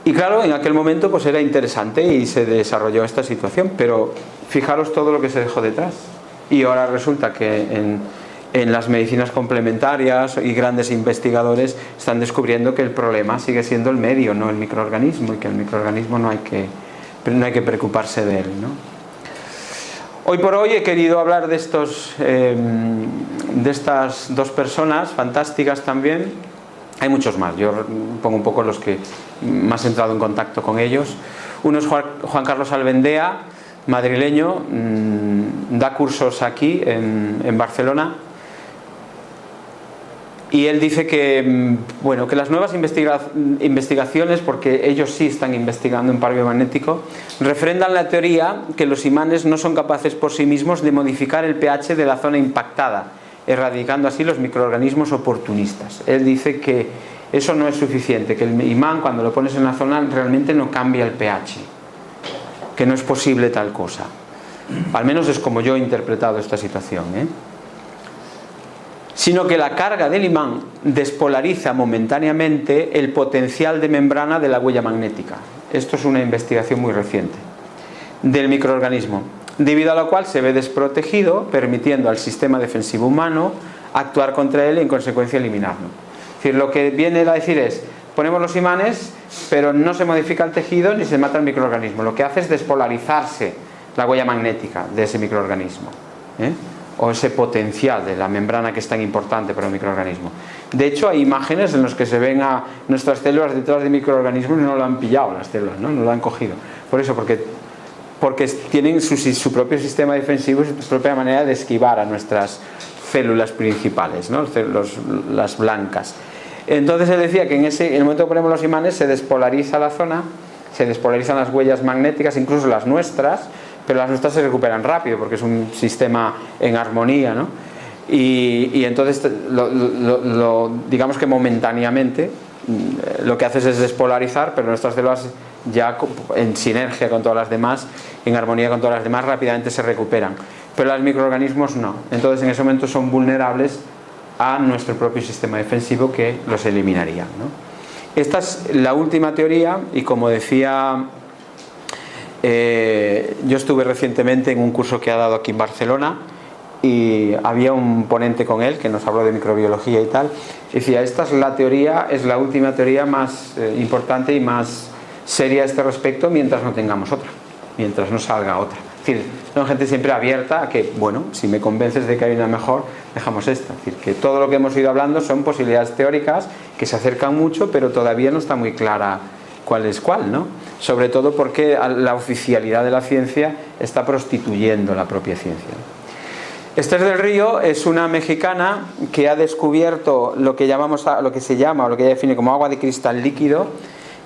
Y claro, en aquel momento pues era interesante y se desarrolló esta situación, pero fijaros todo lo que se dejó detrás. Y ahora resulta que en las medicinas complementarias y grandes investigadores están descubriendo que el problema sigue siendo el medio, no el microorganismo, y que el microorganismo no hay que preocuparse de él, ¿no? Hoy por hoy he querido hablar de estas dos personas fantásticas también. Hay muchos más, yo pongo un poco los que más he entrado en contacto con ellos. Uno es Juan Carlos Albendea, madrileño, da cursos aquí en Barcelona, y él dice que, bueno, que las nuevas investigaciones, porque ellos sí están investigando en par biomagnético, refrendan la teoría que los imanes no son capaces por sí mismos de modificar el pH de la zona impactada, erradicando así los microorganismos oportunistas. Él dice que eso no es suficiente, que el imán cuando lo pones en la zona realmente no cambia el pH, que no es posible tal cosa. Al menos es como yo he interpretado esta situación, ¿eh? sino que la carga del imán despolariza momentáneamente el potencial de membrana de la huella magnética. Esto es una investigación muy reciente del microorganismo, debido a lo cual se ve desprotegido, permitiendo al sistema defensivo humano actuar contra él y en consecuencia eliminarlo. Es decir, lo que viene a decir es, ponemos los imanes, pero no se modifica el tejido ni se mata el microorganismo. Lo que hace es despolarizarse la huella magnética de ese microorganismo, o ese potencial de la membrana que es tan importante para un microorganismo. De hecho, hay imágenes en las que se ven a nuestras células detrás de microorganismos y no lo han pillado las células, no lo han cogido. Por eso, porque tienen su propio sistema defensivo y su propia manera de esquivar a nuestras células principales, ¿no? Las blancas. Entonces él decía que en el momento que ponemos los imanes se despolariza la zona, se despolarizan las huellas magnéticas, incluso las nuestras, pero las nuestras se recuperan rápido porque es un sistema en armonía, ¿no? Y entonces digamos que momentáneamente lo que haces es despolarizar, pero nuestras células ya en sinergia con todas las demás, en armonía con todas las demás, rápidamente se recuperan, pero los microorganismos no. Entonces en ese momento son vulnerables a nuestro propio sistema defensivo que los eliminaría, ¿no? Esta es la última teoría y, como decía, yo estuve recientemente en un curso que ha dado aquí en Barcelona y había un ponente con él que nos habló de microbiología y tal. Decía, esta es la teoría, es la última teoría más importante y más seria a este respecto mientras no tengamos otra, mientras no salga otra. Es decir, son gente siempre abierta a que, bueno, si me convences de que hay una mejor, dejamos esta. Es decir, que todo lo que hemos ido hablando son posibilidades teóricas que se acercan mucho, pero todavía no está muy clara cuál es cuál, ¿no? Sobre todo porque la oficialidad de la ciencia está prostituyendo la propia ciencia. Esther del Río es una mexicana que ha descubierto lo que se llama, o lo que ella define como agua de cristal líquido,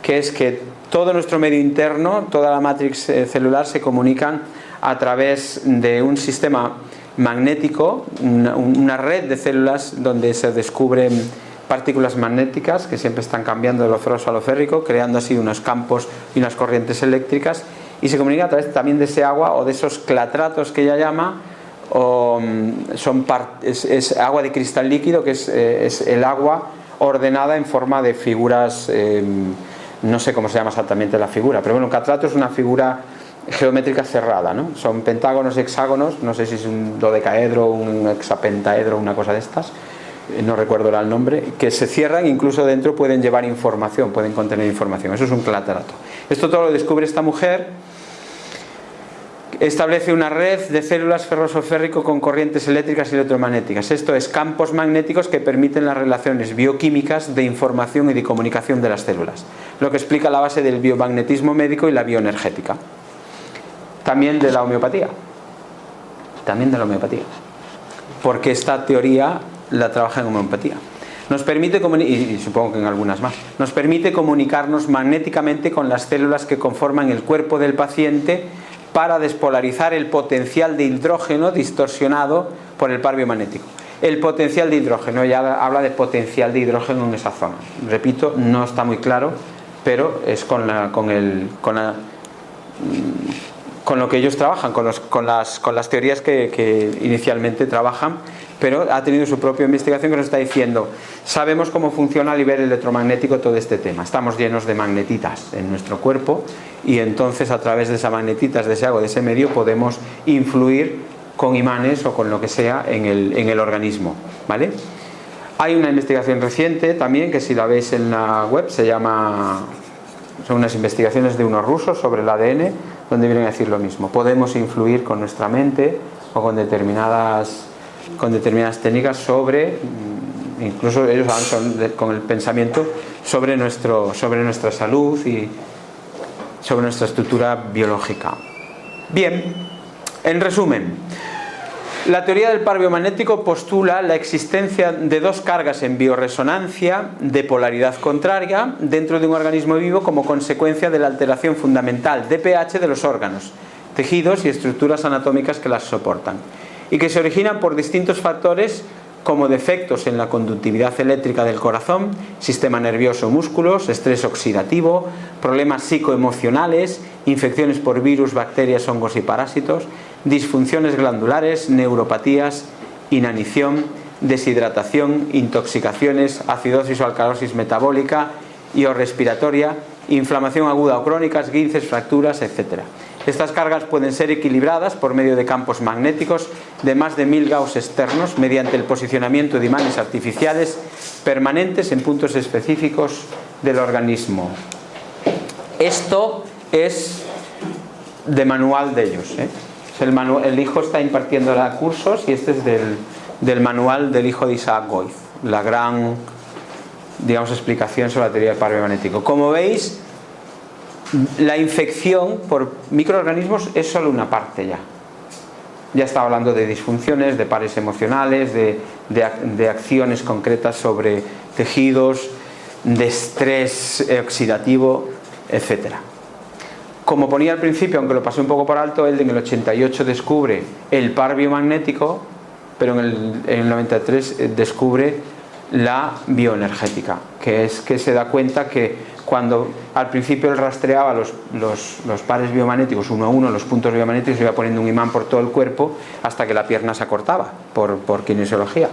que es que todo nuestro medio interno, toda la matrix celular se comunican a través de un sistema magnético, una red de células donde se descubren partículas magnéticas que siempre están cambiando de lo ferroso a lo férrico, creando así unos campos y unas corrientes eléctricas, y se comunica a través también de ese agua o de esos clatratos que ella llama, es agua de cristal líquido, que es el agua ordenada en forma de figuras, no sé cómo se llama exactamente la figura, pero bueno, un clatrato es una figura geométrica cerrada, ¿no? Son pentágonos, hexágonos, no sé si es un dodecaedro, un hexapentaedro, una cosa de estas, no recuerdo ahora el nombre, que se cierran, incluso dentro pueden llevar información, pueden contener información. Eso es un clatrato. Esto todo lo descubre esta mujer. Establece una red de células ferroso-férrico con corrientes eléctricas y electromagnéticas. Esto es campos magnéticos que permiten las relaciones bioquímicas de información y de comunicación de las células, lo que explica la base del biomagnetismo médico y la bioenergética. También de la homeopatía. Porque esta teoría la trabaja en homeopatía. Nos permite, y supongo que en algunas más, nos permite comunicarnos magnéticamente con las células que conforman el cuerpo del paciente para despolarizar el potencial de hidrógeno distorsionado por el par biomagnético. El potencial de hidrógeno, ya habla de potencial de hidrógeno en esa zona. Repito, no está muy claro, pero es con lo que ellos trabajan, con las teorías que inicialmente trabajan, pero ha tenido su propia investigación que nos está diciendo, sabemos cómo funciona a nivel electromagnético todo este tema, estamos llenos de magnetitas en nuestro cuerpo y entonces a través de esas magnetitas, de ese agua, de ese medio, podemos influir con imanes o con lo que sea en el organismo, ¿vale? Hay una investigación reciente también, que si la veis en la web, son unas investigaciones de unos rusos sobre el ADN, donde vienen a decir lo mismo. Podemos influir con nuestra mente o con determinadas técnicas sobre, incluso ellos hablan con el pensamiento sobre nuestra salud y sobre nuestra estructura biológica. Bien, en resumen, la teoría del par biomagnético postula la existencia de dos cargas en biorresonancia de polaridad contraria dentro de un organismo vivo como consecuencia de la alteración fundamental de pH de los órganos, tejidos y estructuras anatómicas que las soportan, y que se originan por distintos factores como defectos en la conductividad eléctrica del corazón, sistema nervioso, músculos, estrés oxidativo, problemas psicoemocionales, infecciones por virus, bacterias, hongos y parásitos, disfunciones glandulares, neuropatías, inanición, deshidratación, intoxicaciones, acidosis o alcalosis metabólica y o respiratoria, inflamación aguda o crónica, esguinces, fracturas, etc. Estas cargas pueden ser equilibradas por medio de campos magnéticos de más de 1000 Gauss externos mediante el posicionamiento de imanes artificiales permanentes en puntos específicos del organismo. Esto es de manual de ellos, ¿eh? El hijo está impartiendo ahora cursos y este es del manual del hijo de Isaac Goiz, la gran, digamos, explicación sobre la teoría del par biomagnético. Como veis, la infección por microorganismos es solo una parte ya. Ya estaba hablando de disfunciones, de pares emocionales, de acciones concretas sobre tejidos, de estrés oxidativo, etc. Como ponía al principio, aunque lo pasé un poco por alto, él en el 88 descubre el par biomagnético, pero en el 93 descubre la bioenergética, que es que se da cuenta que cuando al principio él rastreaba los pares biomagnéticos uno a uno, los puntos biomagnéticos, iba poniendo un imán por todo el cuerpo hasta que la pierna se acortaba por kinesiología.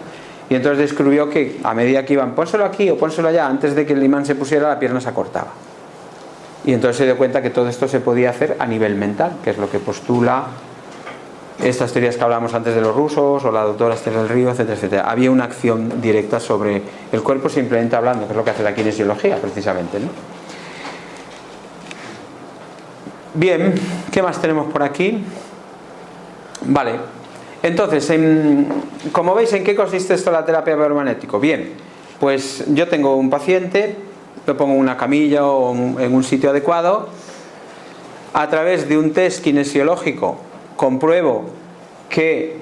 Y entonces descubrió que a medida que iban, pónselo aquí o pónselo allá, antes de que el imán se pusiera, la pierna se acortaba. Y entonces se dio cuenta que todo esto se podía hacer a nivel mental, que es lo que postula estas teorías que hablamos antes de los rusos o la doctora Esther del Río, etcétera, etcétera. Había una acción directa sobre el cuerpo simplemente hablando, que es lo que hace la kinesiología precisamente, ¿no? Bien, ¿qué más tenemos por aquí? Vale, entonces, como veis, ¿en qué consiste esto de la terapia biomagnético? Bien, pues yo tengo un paciente, lo pongo en una camilla o en un sitio adecuado, a través de un test kinesiológico compruebo que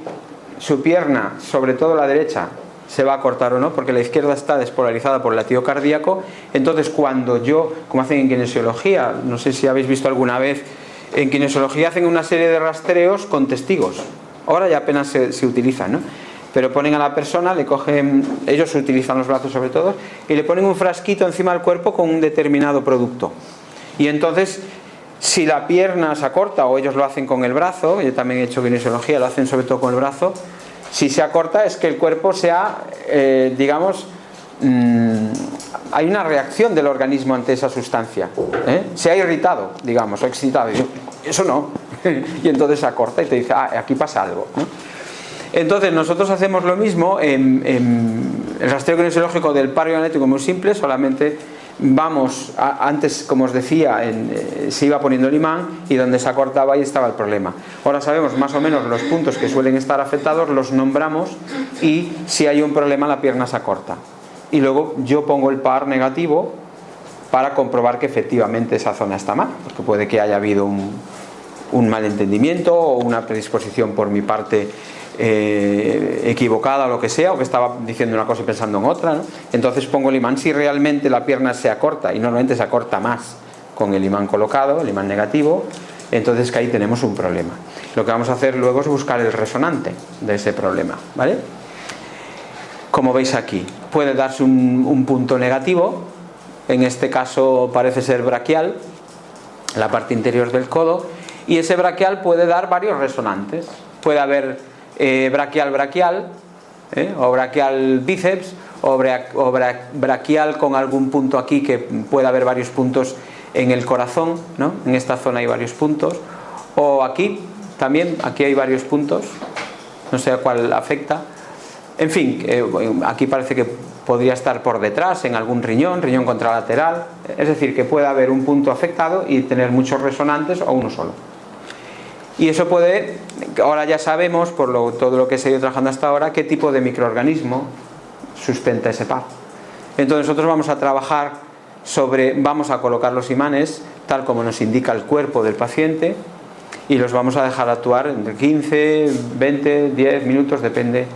su pierna, sobre todo la derecha, se va a cortar o no, porque la izquierda está despolarizada por el latido cardíaco. Entonces, cuando yo, como hacen en kinesiología, no sé si habéis visto alguna vez, en kinesiología hacen una serie de rastreos con testigos. Ahora ya apenas se utilizan, ¿no? Pero ponen a la persona, le cogen, ellos utilizan los brazos sobre todo, y le ponen un frasquito encima del cuerpo con un determinado producto. Y entonces, si la pierna se acorta, o ellos lo hacen con el brazo, yo también he hecho kinesiología, lo hacen sobre todo con el brazo, si se acorta es que el cuerpo sea, digamos, hay una reacción del organismo ante esa sustancia, se ha irritado, digamos, o excitado, y eso no, y entonces se acorta y te dice, aquí pasa algo, ¿no? Entonces nosotros hacemos lo mismo en el rastreo kinesiológico del par biomagnético, muy simple, solamente vamos, antes como os decía, se iba poniendo el imán y donde se acortaba ahí estaba el problema. Ahora sabemos más o menos los puntos que suelen estar afectados, los nombramos y si hay un problema la pierna se acorta. Y luego yo pongo el par negativo para comprobar que efectivamente esa zona está mal, porque puede que haya habido un malentendimiento o una predisposición por mi parte equivocada o lo que sea, o que estaba diciendo una cosa y pensando en otra, ¿no? Entonces pongo el imán si realmente la pierna se acorta, y normalmente se acorta más con el imán colocado, el imán negativo, entonces que ahí tenemos un problema. Lo que vamos a hacer luego es buscar el resonante de ese problema, ¿vale? Como veis aquí, puede darse un punto negativo, en este caso parece ser braquial, la parte interior del codo, y ese braquial puede dar varios resonantes. Puede haber braquial, o braquial bíceps, o braquial con algún punto aquí, que puede haber varios puntos en el corazón, ¿no? En esta zona hay varios puntos, o aquí también, aquí hay varios puntos, no sé a cuál afecta. En fin, aquí parece que podría estar por detrás, en algún riñón contralateral, es decir, que puede haber un punto afectado y tener muchos resonantes o uno solo. Y eso puede, ahora ya sabemos, por todo lo que se ha ido trabajando hasta ahora, qué tipo de microorganismo sustenta ese par. Entonces nosotros vamos a trabajar vamos a colocar los imanes tal como nos indica el cuerpo del paciente y los vamos a dejar actuar entre 15, 20, 10 minutos, depende,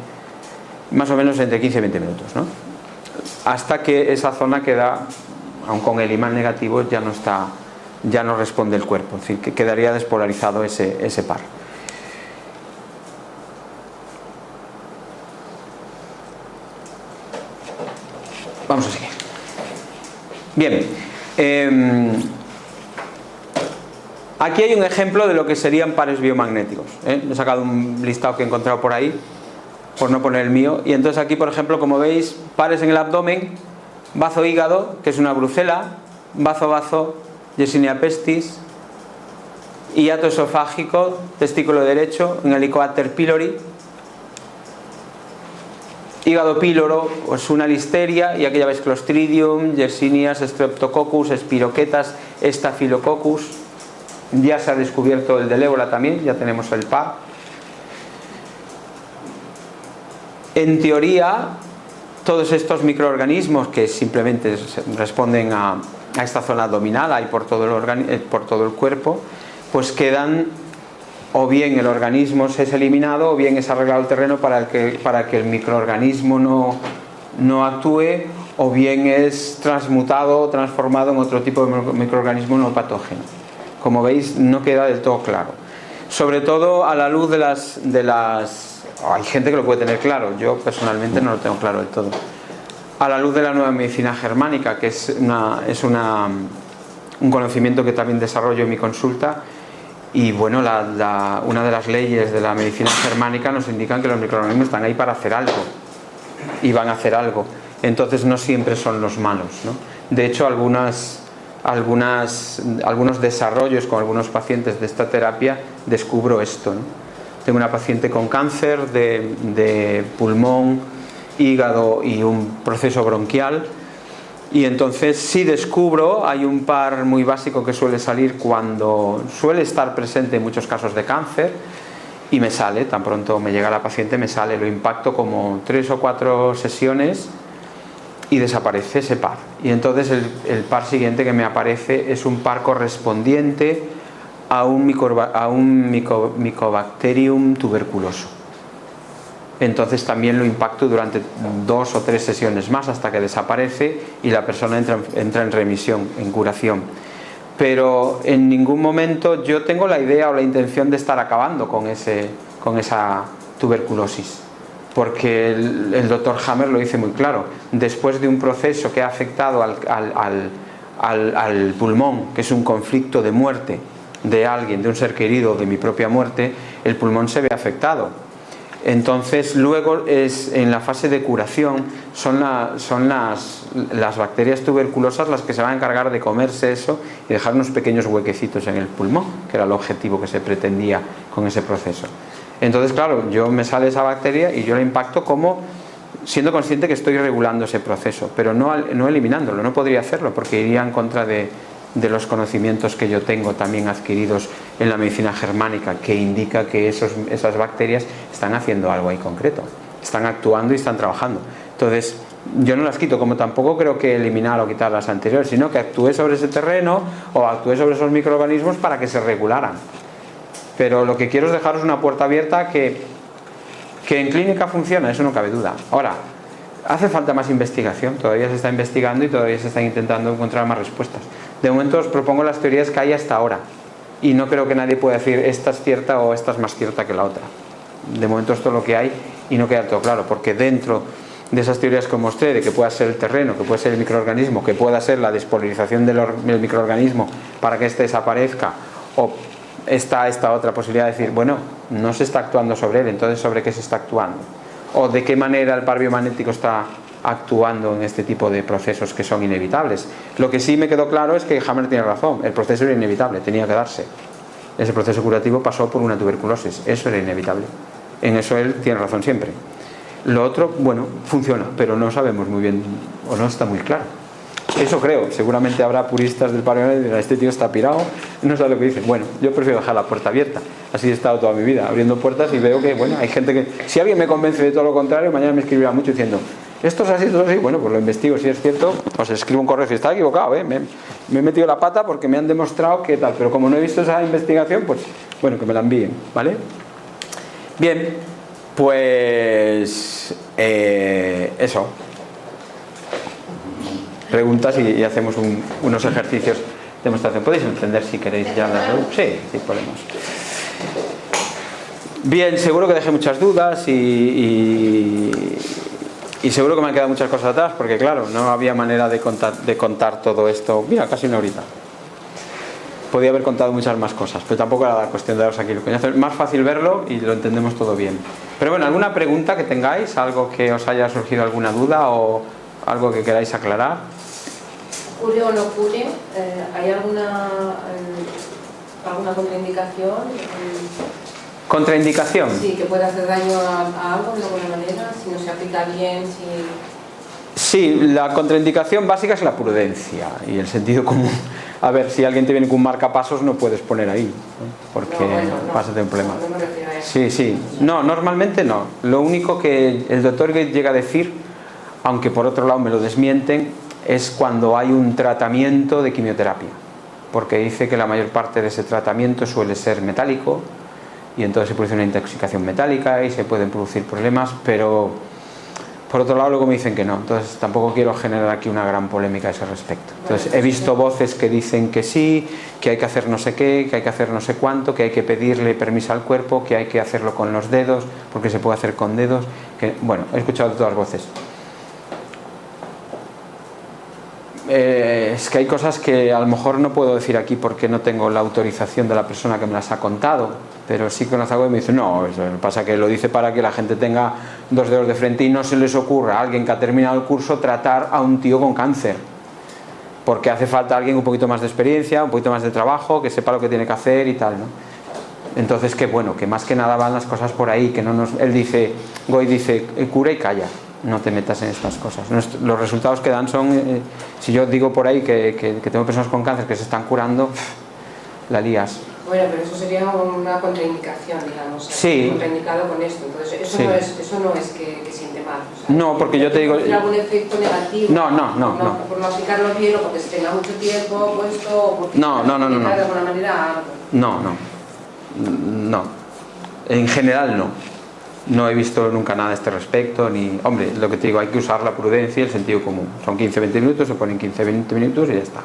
más o menos entre 15 y 20 minutos, ¿no? Hasta que esa zona queda, aun con el imán negativo, ya no responde el cuerpo, es decir, que quedaría despolarizado ese par. Vamos a seguir. Bien, aquí hay un ejemplo de lo que serían pares biomagnéticos, He sacado un listado que he encontrado por ahí. por no poner el mío. Y entonces aquí, por ejemplo, como veis, pares en el abdomen, bazo-hígado, que es una brucela, bazo-bazo, Yersinia pestis, hiato esofágico, testículo derecho, un Helicobacter pylori, hígado píloro, pues una listeria, y aquí ya veis Clostridium, Yersinias, Streptococcus, Spirochetas, Staphylococcus. Ya se ha descubierto el del ébola también, ya tenemos el par. En teoría, todos estos microorganismos que simplemente responden a esta zona abdominal, hay por todo el cuerpo, pues quedan, o bien el organismo se es eliminado, o bien es arreglado el terreno para que el microorganismo no actúe, o bien es transmutado o transformado en otro tipo de microorganismo no patógeno. Como veis, no queda del todo claro. Sobre todo a la luz de las hay gente que lo puede tener claro, yo personalmente no lo tengo claro del todo. A la luz de la nueva medicina germánica, que es un conocimiento que también desarrollo en mi consulta, y bueno, una de las leyes de la medicina germánica nos indican que los microorganismos están ahí para hacer algo, y van a hacer algo. Entonces no siempre son los malos, ¿no? De hecho, algunos desarrollos con algunos pacientes de esta terapia descubro esto, ¿no? Tengo una paciente con cáncer de pulmón, hígado y un proceso bronquial, y entonces sí descubro, hay un par muy básico que suele salir cuando suele estar presente en muchos casos de cáncer, y me sale, tan pronto me llega la paciente me sale, lo impacto como 3 o 4 sesiones y desaparece ese par. Y entonces el par siguiente que me aparece es un par correspondiente a un Mycobacterium tuberculoso. Entonces también lo impacto durante 2 o 3 sesiones más hasta que desaparece y la persona entra en remisión, en curación. Pero en ningún momento yo tengo la idea o la intención de estar acabando con esa tuberculosis, porque el doctor Hammer lo dice muy claro. Después de un proceso que ha afectado al pulmón, que es un conflicto de muerte de alguien, de un ser querido, de mi propia muerte, el pulmón se ve afectado. Entonces luego en la fase de curación son las bacterias tuberculosas las que se van a encargar de comerse eso y dejar unos pequeños huequecitos en el pulmón, que era el objetivo que se pretendía con ese proceso. Entonces claro, me sale esa bacteria y yo la impacto como siendo consciente que estoy regulando ese proceso, pero no eliminándolo. No podría hacerlo porque iría en contra de los conocimientos que yo tengo también adquiridos en la medicina germánica, que indica que esas bacterias están haciendo algo ahí concreto, están actuando y están trabajando. Entonces yo no las quito, como tampoco creo que eliminar o quitar las anteriores, sino que actúe sobre ese terreno o actúe sobre esos microorganismos para que se regularan. Pero lo que quiero es dejaros una puerta abierta que en clínica funciona, eso no cabe duda. Ahora, hace falta más investigación, todavía se está investigando y todavía se están intentando encontrar más respuestas. De momento os propongo las teorías que hay hasta ahora y no creo que nadie pueda decir esta es cierta o esta es más cierta que la otra. De momento esto es lo que hay y no queda todo claro, porque dentro de esas teorías que mostré, de que pueda ser el terreno, que puede ser el microorganismo, que pueda ser la despolarización del microorganismo para que éste desaparezca, o está esta otra posibilidad de decir, bueno, no se está actuando sobre él, entonces ¿sobre qué se está actuando? O de qué manera el par biomagnético está actuando en este tipo de procesos que son inevitables. Lo que sí me quedó claro es que Hammer tiene razón, el proceso era inevitable, tenía que darse. Ese proceso curativo pasó por una tuberculosis, eso era inevitable. En eso él tiene razón siempre. Lo otro, bueno, funciona, pero no sabemos muy bien, o no está muy claro. Eso creo, seguramente habrá puristas del par biomagnético, este tío está pirado, no sabe lo que dice. Bueno, yo prefiero dejar la puerta abierta, así he estado toda mi vida, abriendo puertas, y veo que, bueno, hay gente que, si alguien me convence de todo lo contrario, mañana me escribirá mucho diciendo, esto es así, bueno, pues lo investigo, si es cierto, os escribo un correo si está equivocado, me he metido la pata porque me han demostrado que tal, pero como no he visto esa investigación, pues, bueno, que me la envíen, ¿vale? Bien, pues, eso. Preguntas y hacemos unos ejercicios de demostración. Podéis encender si queréis ya las luz. Sí, podemos. Bien, seguro que dejé muchas dudas y seguro que me han quedado muchas cosas atrás, porque claro, no había manera de contar todo esto. Mira, casi una horita. podía haber contado muchas más cosas, pero tampoco era la cuestión de daros aquí el coñazo. Es más fácil verlo y lo entendemos todo bien. Pero bueno, ¿alguna pregunta que tengáis? ¿Algo que os haya surgido alguna duda o algo que queráis aclarar? ¿Cure o no cure? ¿Hay alguna contraindicación? ¿Contraindicación? Sí, que puede hacer daño a algo de alguna manera, si no se aplica bien, si... Sí, la contraindicación básica es la prudencia y el sentido común. A ver, si alguien te viene con un marcapasos no puedes poner ahí, ¿no? Porque vas a tener un problema. No me refiero a eso. Sí, sí. No, normalmente no. Lo único que el doctor llega a decir, aunque por otro lado me lo desmienten, es cuando hay un tratamiento de quimioterapia. Porque dice que la mayor parte de ese tratamiento suele ser metálico y entonces se produce una intoxicación metálica y se pueden producir problemas, pero por otro lado luego me dicen que no. Entonces tampoco quiero generar aquí una gran polémica a ese respecto. Entonces he visto voces que dicen que sí, que hay que hacer no sé qué, que hay que hacer no sé cuánto, que hay que pedirle permiso al cuerpo, que hay que hacerlo con los dedos, porque se puede hacer con dedos, que, bueno, he escuchado todas voces. Es que hay cosas que a lo mejor no puedo decir aquí porque no tengo la autorización de la persona que me las ha contado, pero sí que las hago y me dicen no, eso pasa que lo dice para que la gente tenga dos dedos de frente y no se les ocurra a alguien que ha terminado el curso tratar a un tío con cáncer, porque hace falta alguien un poquito más de experiencia, un poquito más de trabajo, que sepa lo que tiene que hacer y tal, ¿no? Entonces que bueno, que más que nada van las cosas por ahí, que no nos... Él dice, Goy dice, cura y calla. No te metas en estas cosas. Los resultados que dan son, si yo digo por ahí que tengo personas con cáncer que se están curando, la lías. Bueno, pero eso sería una contraindicación, digamos. Sí. Contraindicado con esto. Entonces, eso, sí. no es que siente mal. O sea, no, porque yo te digo... ¿Tiene algún efecto negativo? No. Por no aplicarlo bien o porque se tenga mucho tiempo puesto o porque no. de alguna manera algo. No. En general no. No he visto nunca nada a este respecto, ni... Hombre, lo que te digo, hay que usar la prudencia y el sentido común. Son 15-20 minutos, se ponen 15-20 minutos y ya está.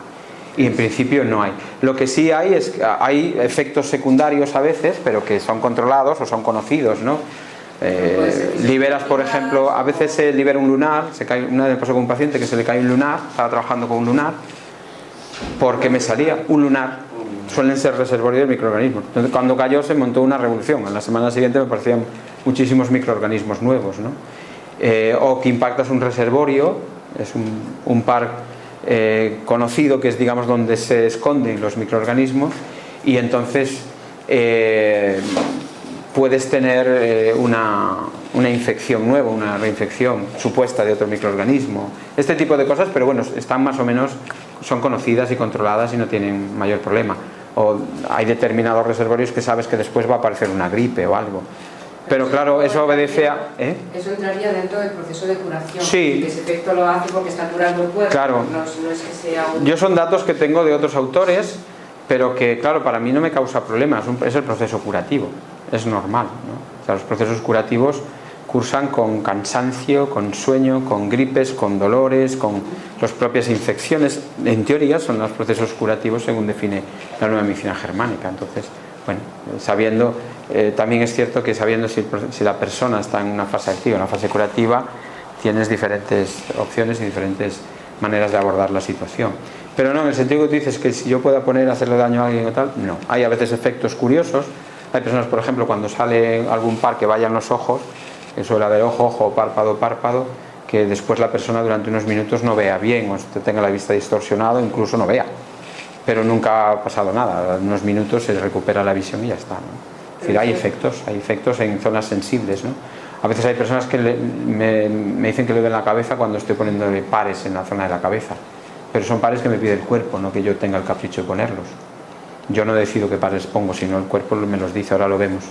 Y en principio no hay. Lo que sí hay es que hay efectos secundarios a veces, pero que son controlados o son conocidos, ¿no? Liberas, por ejemplo, a veces se libera un lunar, una vez me pasó con un paciente que se le cae un lunar, estaba trabajando con un lunar, porque me salía un lunar. Suelen ser reservorios de microorganismos. Entonces, cuando cayó se montó una revolución. En la semana siguiente me parecían muchísimos microorganismos nuevos, ¿no? O que impactas un reservorio, es un par conocido que es, digamos, donde se esconden los microorganismos, y entonces puedes tener una infección nueva, una reinfección supuesta de otro microorganismo. Este tipo de cosas, pero bueno, están más o menos, son conocidas y controladas y no tienen mayor problema. O hay determinados reservorios que sabes que después va a aparecer una gripe o algo. Pero claro, eso obedece a... Eso entraría dentro del proceso de curación. Sí. Que ese efecto lo hace porque está curando el cuerpo. Claro. No es que sea un... Yo son datos que tengo de otros autores, pero que, claro, para mí no me causa problemas. Es el proceso curativo. Es normal, ¿no? O sea, los procesos curativos cursan con cansancio, con sueño, con gripes, con dolores, con las propias infecciones. En teoría son los procesos curativos según define la nueva medicina germánica. Entonces, bueno, sabiendo, también es cierto que sabiendo si la persona está en una fase activa, en una fase curativa, tienes diferentes opciones y diferentes maneras de abordar la situación. Pero no, en el sentido que tú dices que si yo pueda hacerle daño a alguien o tal, no. Hay a veces efectos curiosos. Hay personas, por ejemplo, cuando sale algún par que vaya en los ojos, que suele haber ojo, párpado, que después la persona durante unos minutos no vea bien o tenga la vista distorsionada, incluso no vea. Pero nunca ha pasado nada, en unos minutos se recupera la visión y ya está, ¿no? Es decir, hay efectos en zonas sensibles, ¿no? A veces hay personas que me dicen que le ven la cabeza cuando estoy poniéndole pares en la zona de la cabeza, pero son pares que me pide el cuerpo, no que yo tenga el capricho de ponerlos. Yo no decido qué pares pongo, sino el cuerpo me los dice, ahora lo vemos.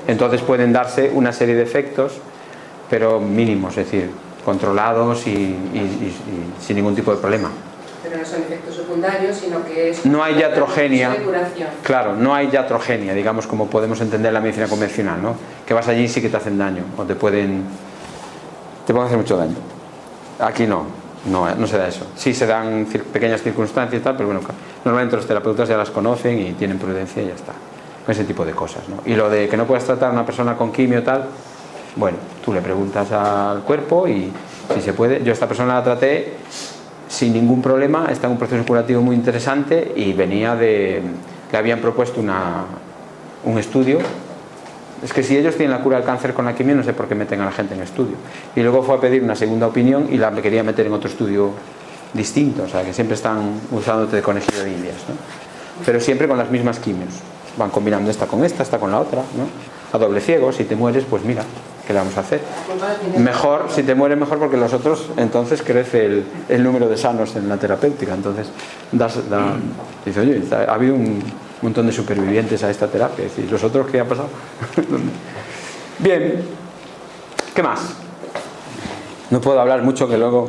Entonces pueden darse una serie de efectos, pero mínimos, es decir, controlados y sin ningún tipo de problema. Pero no son efectos secundarios, sino que es... No hay iatrogenia. De curación. Claro, no hay iatrogenia, digamos, como podemos entender la medicina convencional, ¿no? Que vas allí y sí que te hacen daño, o te pueden hacer mucho daño. Aquí no se da eso. Sí se dan pequeñas circunstancias y tal, pero bueno, normalmente los terapeutas ya las conocen y tienen prudencia y ya está. Ese tipo de cosas, ¿no? Y lo de que no puedes tratar a una persona con quimio y tal, bueno, tú le preguntas al cuerpo y si se puede. Yo a esta persona la traté sin ningún problema, está en un proceso curativo muy interesante y venía de le habían propuesto un estudio. Es que si ellos tienen la cura del cáncer con la quimio, no sé por qué meten a la gente en estudio. Y luego fue a pedir una segunda opinión y la quería meter en otro estudio distinto, o sea que siempre están usándote de conejillo de indias, ¿no? Pero siempre con las mismas quimios, van combinando esta con la otra, ¿no? A doble ciego. Si te mueres, pues mira, ¿qué le vamos a hacer? Mejor, si te mueres mejor, porque los otros, entonces crece el número de sanos en la terapéutica. Entonces dice, oye, ha habido un montón de supervivientes a esta terapia. ¿Y los otros qué ha pasado? Bien, ¿qué más? No puedo hablar mucho, que luego...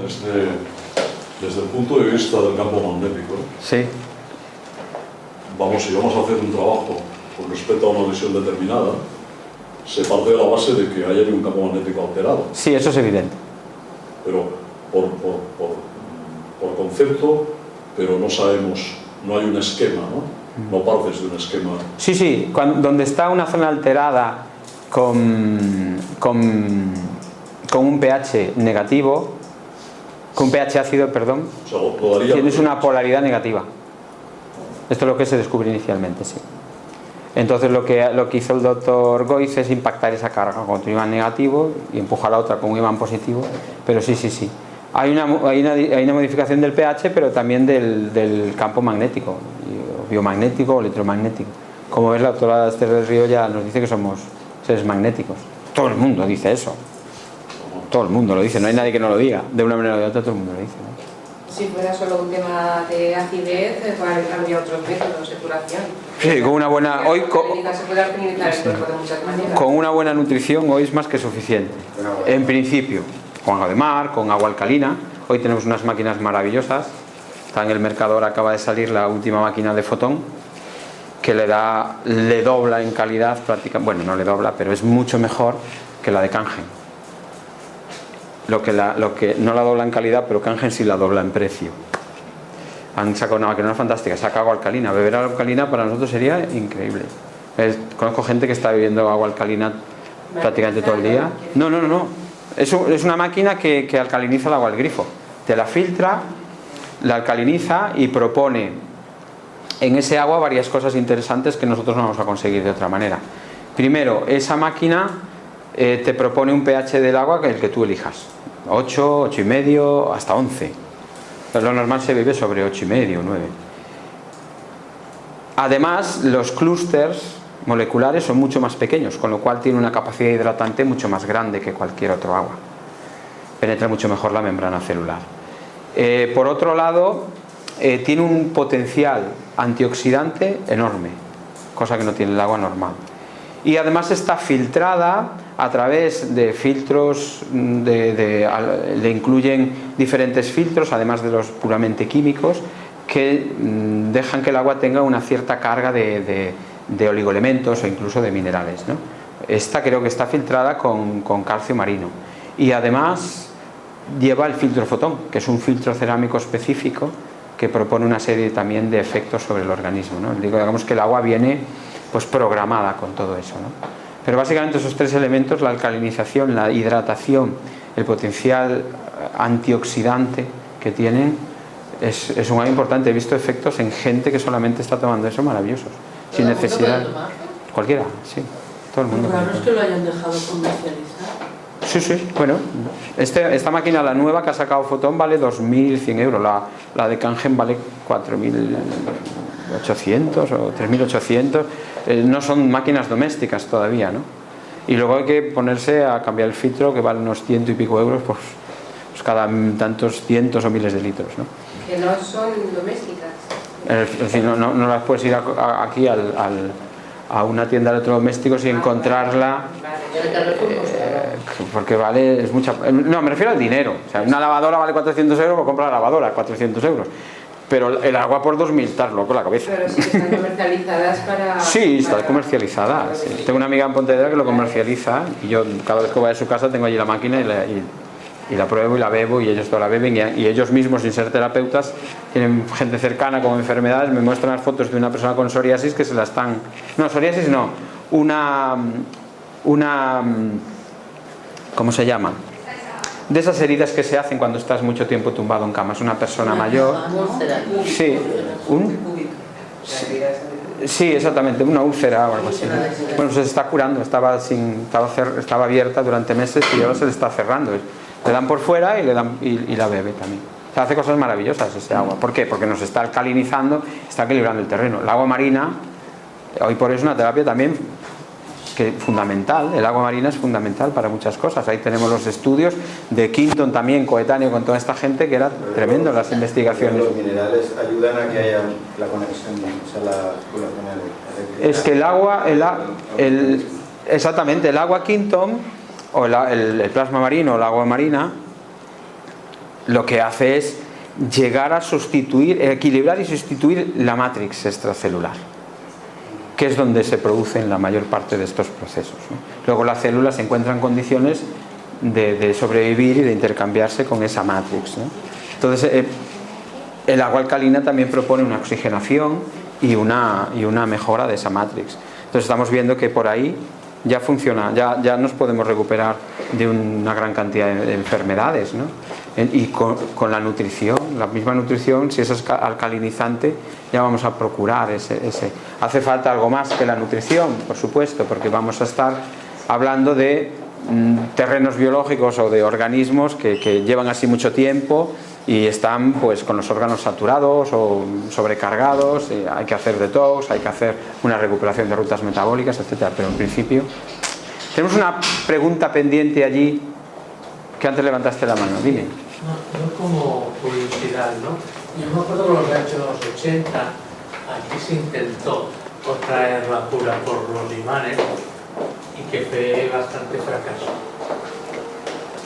Desde el punto de vista del campo magnético, sí, si vamos a hacer un trabajo con respecto a una lesión determinada, se parte de la base de que haya un campo magnético alterado. Sí, eso es evidente. Pero por concepto, pero no sabemos, no hay un esquema, ¿no? No partes de un esquema. Sí, donde está una zona alterada con un pH negativo, con un pH ácido, perdón, O sea, lo daría, tienes una polaridad negativa. Esto es lo que se descubrió inicialmente, sí. Entonces lo que hizo el doctor Goiz es impactar esa carga con un imán negativo y empujar la otra con un imán positivo. Pero sí. Hay una modificación del pH, pero también del campo magnético, biomagnético o electromagnético. Como ves, la doctora Esther del Río ya nos dice que somos seres magnéticos. Todo el mundo dice eso. Todo el mundo lo dice, no hay nadie que no lo diga. De una manera o de otra todo el mundo lo dice, ¿no? Si fuera solo un tema de acidez, habría otros métodos de curación. Sí, con una buena... Se puede alcalinizar el cuerpo de muchas maneras. Con una buena nutrición hoy es más que suficiente. En principio, con agua de mar, con agua alcalina. Hoy tenemos unas máquinas maravillosas. Está en el mercado, ahora acaba de salir la última máquina de fotón, que le dobla en calidad prácticamente. Bueno, no le dobla, pero es mucho mejor que la de Kangen. Lo que no la dobla en calidad, pero Kangen sí la dobla en precio. Han sacado una máquina fantástica, saca agua alcalina. Beber agua alcalina para nosotros sería increíble. Conozco gente que está bebiendo agua alcalina prácticamente todo el día. No. Es una máquina que alcaliniza el agua del grifo. Te la filtra, la alcaliniza y propone en ese agua varias cosas interesantes que nosotros no vamos a conseguir de otra manera. Primero, esa máquina te propone un pH del agua que el que tú elijas. 8, 8,5, hasta 11. Pero lo normal se bebe sobre 8,5, 9. Además, los clústeres moleculares son mucho más pequeños, con lo cual tiene una capacidad hidratante mucho más grande que cualquier otro agua. Penetra mucho mejor la membrana celular. Por otro lado, tiene un potencial antioxidante enorme, cosa que no tiene el agua normal. Y además está filtrada a través de filtros, le incluyen diferentes filtros, además de los puramente químicos, que dejan que el agua tenga una cierta carga de oligoelementos o incluso de minerales, ¿no? Esta creo que está filtrada con calcio marino. Y además lleva el filtro fotón, que es un filtro cerámico específico que propone una serie también de efectos sobre el organismo, ¿no? Digamos que el agua viene pues programada con todo eso, ¿no? Pero básicamente esos tres elementos, la alcalinización, la hidratación, el potencial antioxidante que tienen, es un agua importante. He visto efectos en gente que solamente está tomando eso maravillosos, sin necesidad. Cualquiera, sí, todo el mundo. Lo raro es que lo hayan dejado comercializar. Sí, bueno, esta máquina, la nueva que ha sacado Fotón, vale 2.100 euros, la de Kangen vale 4.800 o 3.800, no son máquinas domésticas todavía, ¿no? Y luego hay que ponerse a cambiar el filtro, que vale unos 100 y pico euros, pues cada tantos cientos o miles de litros, ¿no? Que no son domésticas. Es decir, no las puedes ir aquí a una tienda de electrodomésticos y encontrarla, porque vale, es mucha. No, me refiero al dinero. O sea, una lavadora vale 400 euros, pues compra la lavadora, 400 euros. Pero el agua por 2.000, estás loco la cabeza. Pero sí que están comercializadas para... Sí, está comercializada. Sí. Tengo una amiga en Pontevedra que lo comercializa y yo cada vez que voy a su casa tengo allí la máquina y la pruebo y la bebo, y ellos toda la beben, y ellos mismos, sin ser terapeutas, tienen gente cercana con enfermedades, me muestran las fotos de una persona con psoriasis que se la están... No, psoriasis no, una ¿cómo se llama? De esas heridas que se hacen cuando estás mucho tiempo tumbado en cama. Es una persona mayor. Sí, Sí, exactamente, una úlcera o algo así, ¿no? Bueno, se está curando, estaba abierta durante meses y ahora se le está cerrando. Le dan por fuera y la bebe también. O sea, hace cosas maravillosas ese agua. ¿Por qué? Porque nos está alcalinizando, está equilibrando el terreno. El agua marina, hoy por hoy es una terapia también fundamental. El agua marina es fundamental para muchas cosas. Ahí tenemos los estudios de Quinton también, coetáneo con toda esta gente, que era tremendo las investigaciones. Los minerales ayudan a que haya la conexión, o sea, la circulación eléctrica. Es que el agua, exactamente, el agua Quinton o el plasma marino o el agua marina, lo que hace es llegar a sustituir, equilibrar y sustituir la matrix extracelular, que es donde se producen la mayor parte de estos procesos, ¿no? Luego la célula se encuentra en condiciones de sobrevivir y de intercambiarse con esa matrix, ¿no? Entonces el agua alcalina también propone una oxigenación y una mejora de esa matrix. Entonces estamos viendo que por ahí ya funciona, ya nos podemos recuperar de una gran cantidad de enfermedades, ¿no? Y con la nutrición, la misma nutrición, si es alcalinizante, ya vamos a procurar ese. Hace falta algo más que la nutrición, por supuesto, porque vamos a estar hablando de terrenos biológicos o de organismos que llevan así mucho tiempo y están pues con los órganos saturados o sobrecargados, hay que hacer detox, hay que hacer una recuperación de rutas metabólicas, etcétera. Pero en principio tenemos una pregunta pendiente allí, que antes levantaste la mano, dime. No como curiosidad, ¿no? Yo me acuerdo que en los años 80 aquí se intentó contraer la cura por los imanes y que fue bastante fracaso.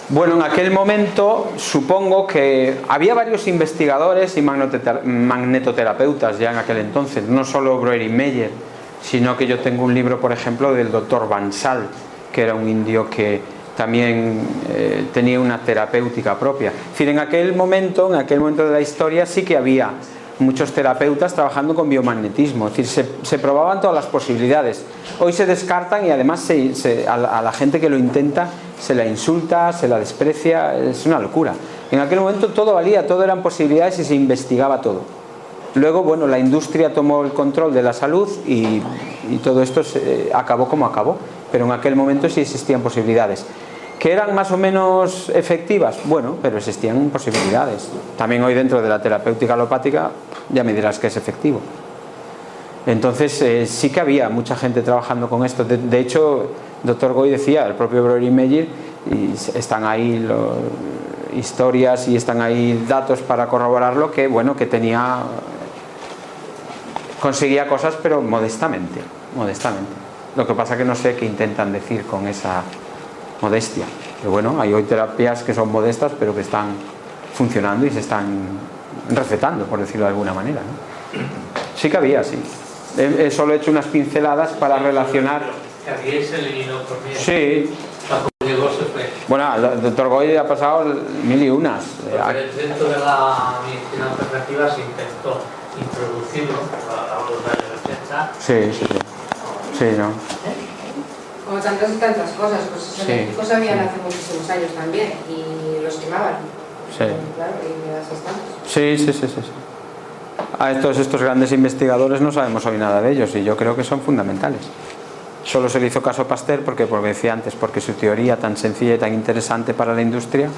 Bueno, en aquel momento supongo que había varios investigadores y magnetoterapeutas ya en aquel entonces, no solo Breuer Meyer, sino que yo tengo un libro, por ejemplo, del doctor Bansal, que era un indio que también tenía una terapéutica propia. Es decir, en aquel momento de la historia sí que había muchos terapeutas trabajando con biomagnetismo, es decir, se probaban todas las posibilidades. Hoy se descartan y además a la gente que lo intenta se la insulta, se la desprecia, es una locura. En aquel momento todo valía, todo eran posibilidades y se investigaba todo. Luego, bueno, la industria tomó el control de la salud y todo esto acabó como acabó, pero en aquel momento sí existían posibilidades. ¿Que eran más o menos efectivas? Bueno, pero existían posibilidades. También hoy dentro de la terapéutica alopática ya me dirás que es efectivo. Entonces sí que había mucha gente trabajando con esto. De hecho, doctor Goy decía, el propio Breuer Meyer, y están ahí historias y están ahí datos para corroborarlo, que bueno, que conseguía cosas, pero modestamente. Lo que pasa que no sé qué intentan decir con esa modestia. Pero bueno, hay hoy terapias que son modestas, pero que están funcionando y se están recetando, por decirlo de alguna manera, ¿no? Sí que había, sí. Solo he hecho unas pinceladas para relacionar. Que aquí se eliminó por miedo. Sí. Cuando llegó se fue. Bueno, el doctor Goy ha pasado mil y unas. Dentro de la medicina alternativa se intentó introducirlo a los años 80. Sí, ¿no? Como tantas y tantas cosas, pues esos habían hace muchísimos años también y los quemaban. Sí. Claro, y las estancias. Sí. A estos grandes investigadores no sabemos hoy nada de ellos y yo creo que son fundamentales. Solo se le hizo caso a Pasteur porque decía antes, porque su teoría tan sencilla y tan interesante para la industria,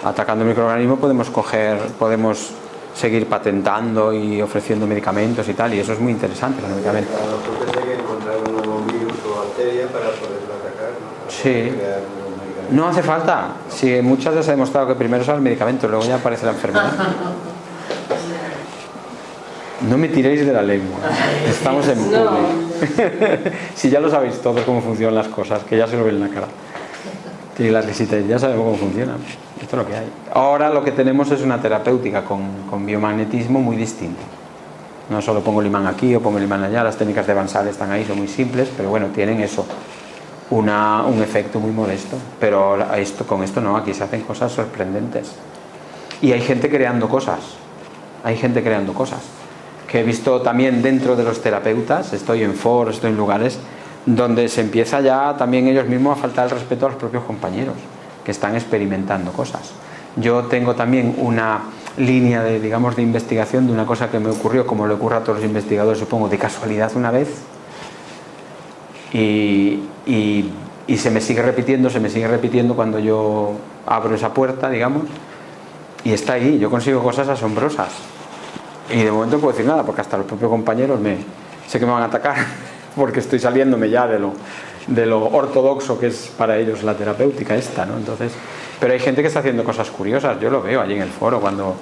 atacando el microorganismo podemos seguir patentando y ofreciendo medicamentos y tal, y eso es muy interesante, los medicamentos. A lo mejor hay que encontrar un nuevo virus o bacteria para poderlo atacar, ¿no? Sí. No hace falta. Sí, muchas veces se ha demostrado que primero son los medicamentos, luego ya aparece la enfermedad. No me tiréis de la lengua. Estamos en público. Si ya lo sabéis todos cómo funcionan las cosas, que ya se lo ven en la cara. Y las risitas, ya sabemos cómo funcionan. Esto es lo que hay. Ahora lo que tenemos es una terapéutica con biomagnetismo muy distinta. No solo pongo el imán aquí o pongo el imán allá, las técnicas de Bansal están ahí, son muy simples, pero bueno, tienen eso, un efecto muy modesto. Pero con esto no, aquí se hacen cosas sorprendentes. Y hay gente creando cosas. Que he visto también dentro de los terapeutas, estoy en foros, estoy en lugares donde se empieza ya también ellos mismos a faltar el respeto a los propios compañeros que están experimentando cosas. Yo tengo también línea de, digamos, de investigación de una cosa que me ocurrió, como le ocurre a todos los investigadores, supongo, de casualidad una vez, y se me sigue repitiendo cuando yo abro esa puerta, digamos, y está ahí. Yo consigo cosas asombrosas y de momento no puedo decir nada porque hasta los propios compañeros sé que me van a atacar porque estoy saliéndome ya de lo ortodoxo que es para ellos la terapéutica esta, ¿no? Entonces, pero hay gente que está haciendo cosas curiosas. Yo lo veo allí en el foro cuando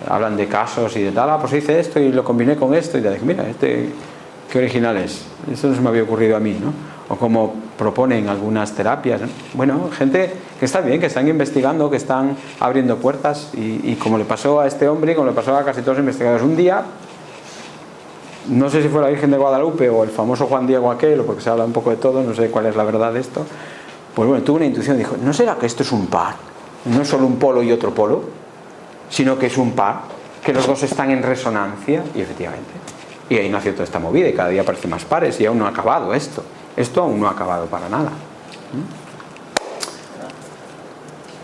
hablan de casos y de tal. Pues hice esto y lo combiné con esto y te dije, mira, qué original es. Eso no se me había ocurrido a mí, ¿no? O como proponen algunas terapias, ¿no? Bueno, gente que está bien, que están investigando, que están abriendo puertas y como le pasó a este hombre, como le pasó a casi todos los investigadores, un día, no sé si fue la Virgen de Guadalupe o el famoso Juan Diego aquel, porque se habla un poco de todo, no sé cuál es la verdad de esto, pues bueno, tuvo una intuición, dijo, ¿no será que esto es un par? No es solo un polo y otro polo, sino que es un par, que los dos están en resonancia, y efectivamente. Y ahí nació toda esta movida y cada día aparecen más pares y aún no ha acabado esto. Esto aún no ha acabado para nada.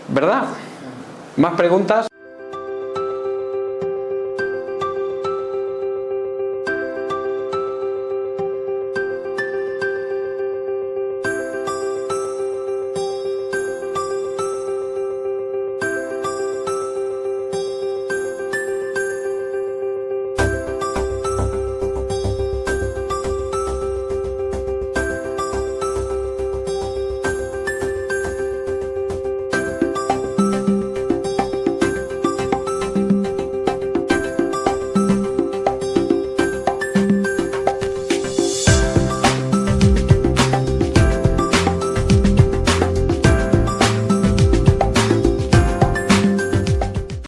¿Verdad? ¿Más preguntas?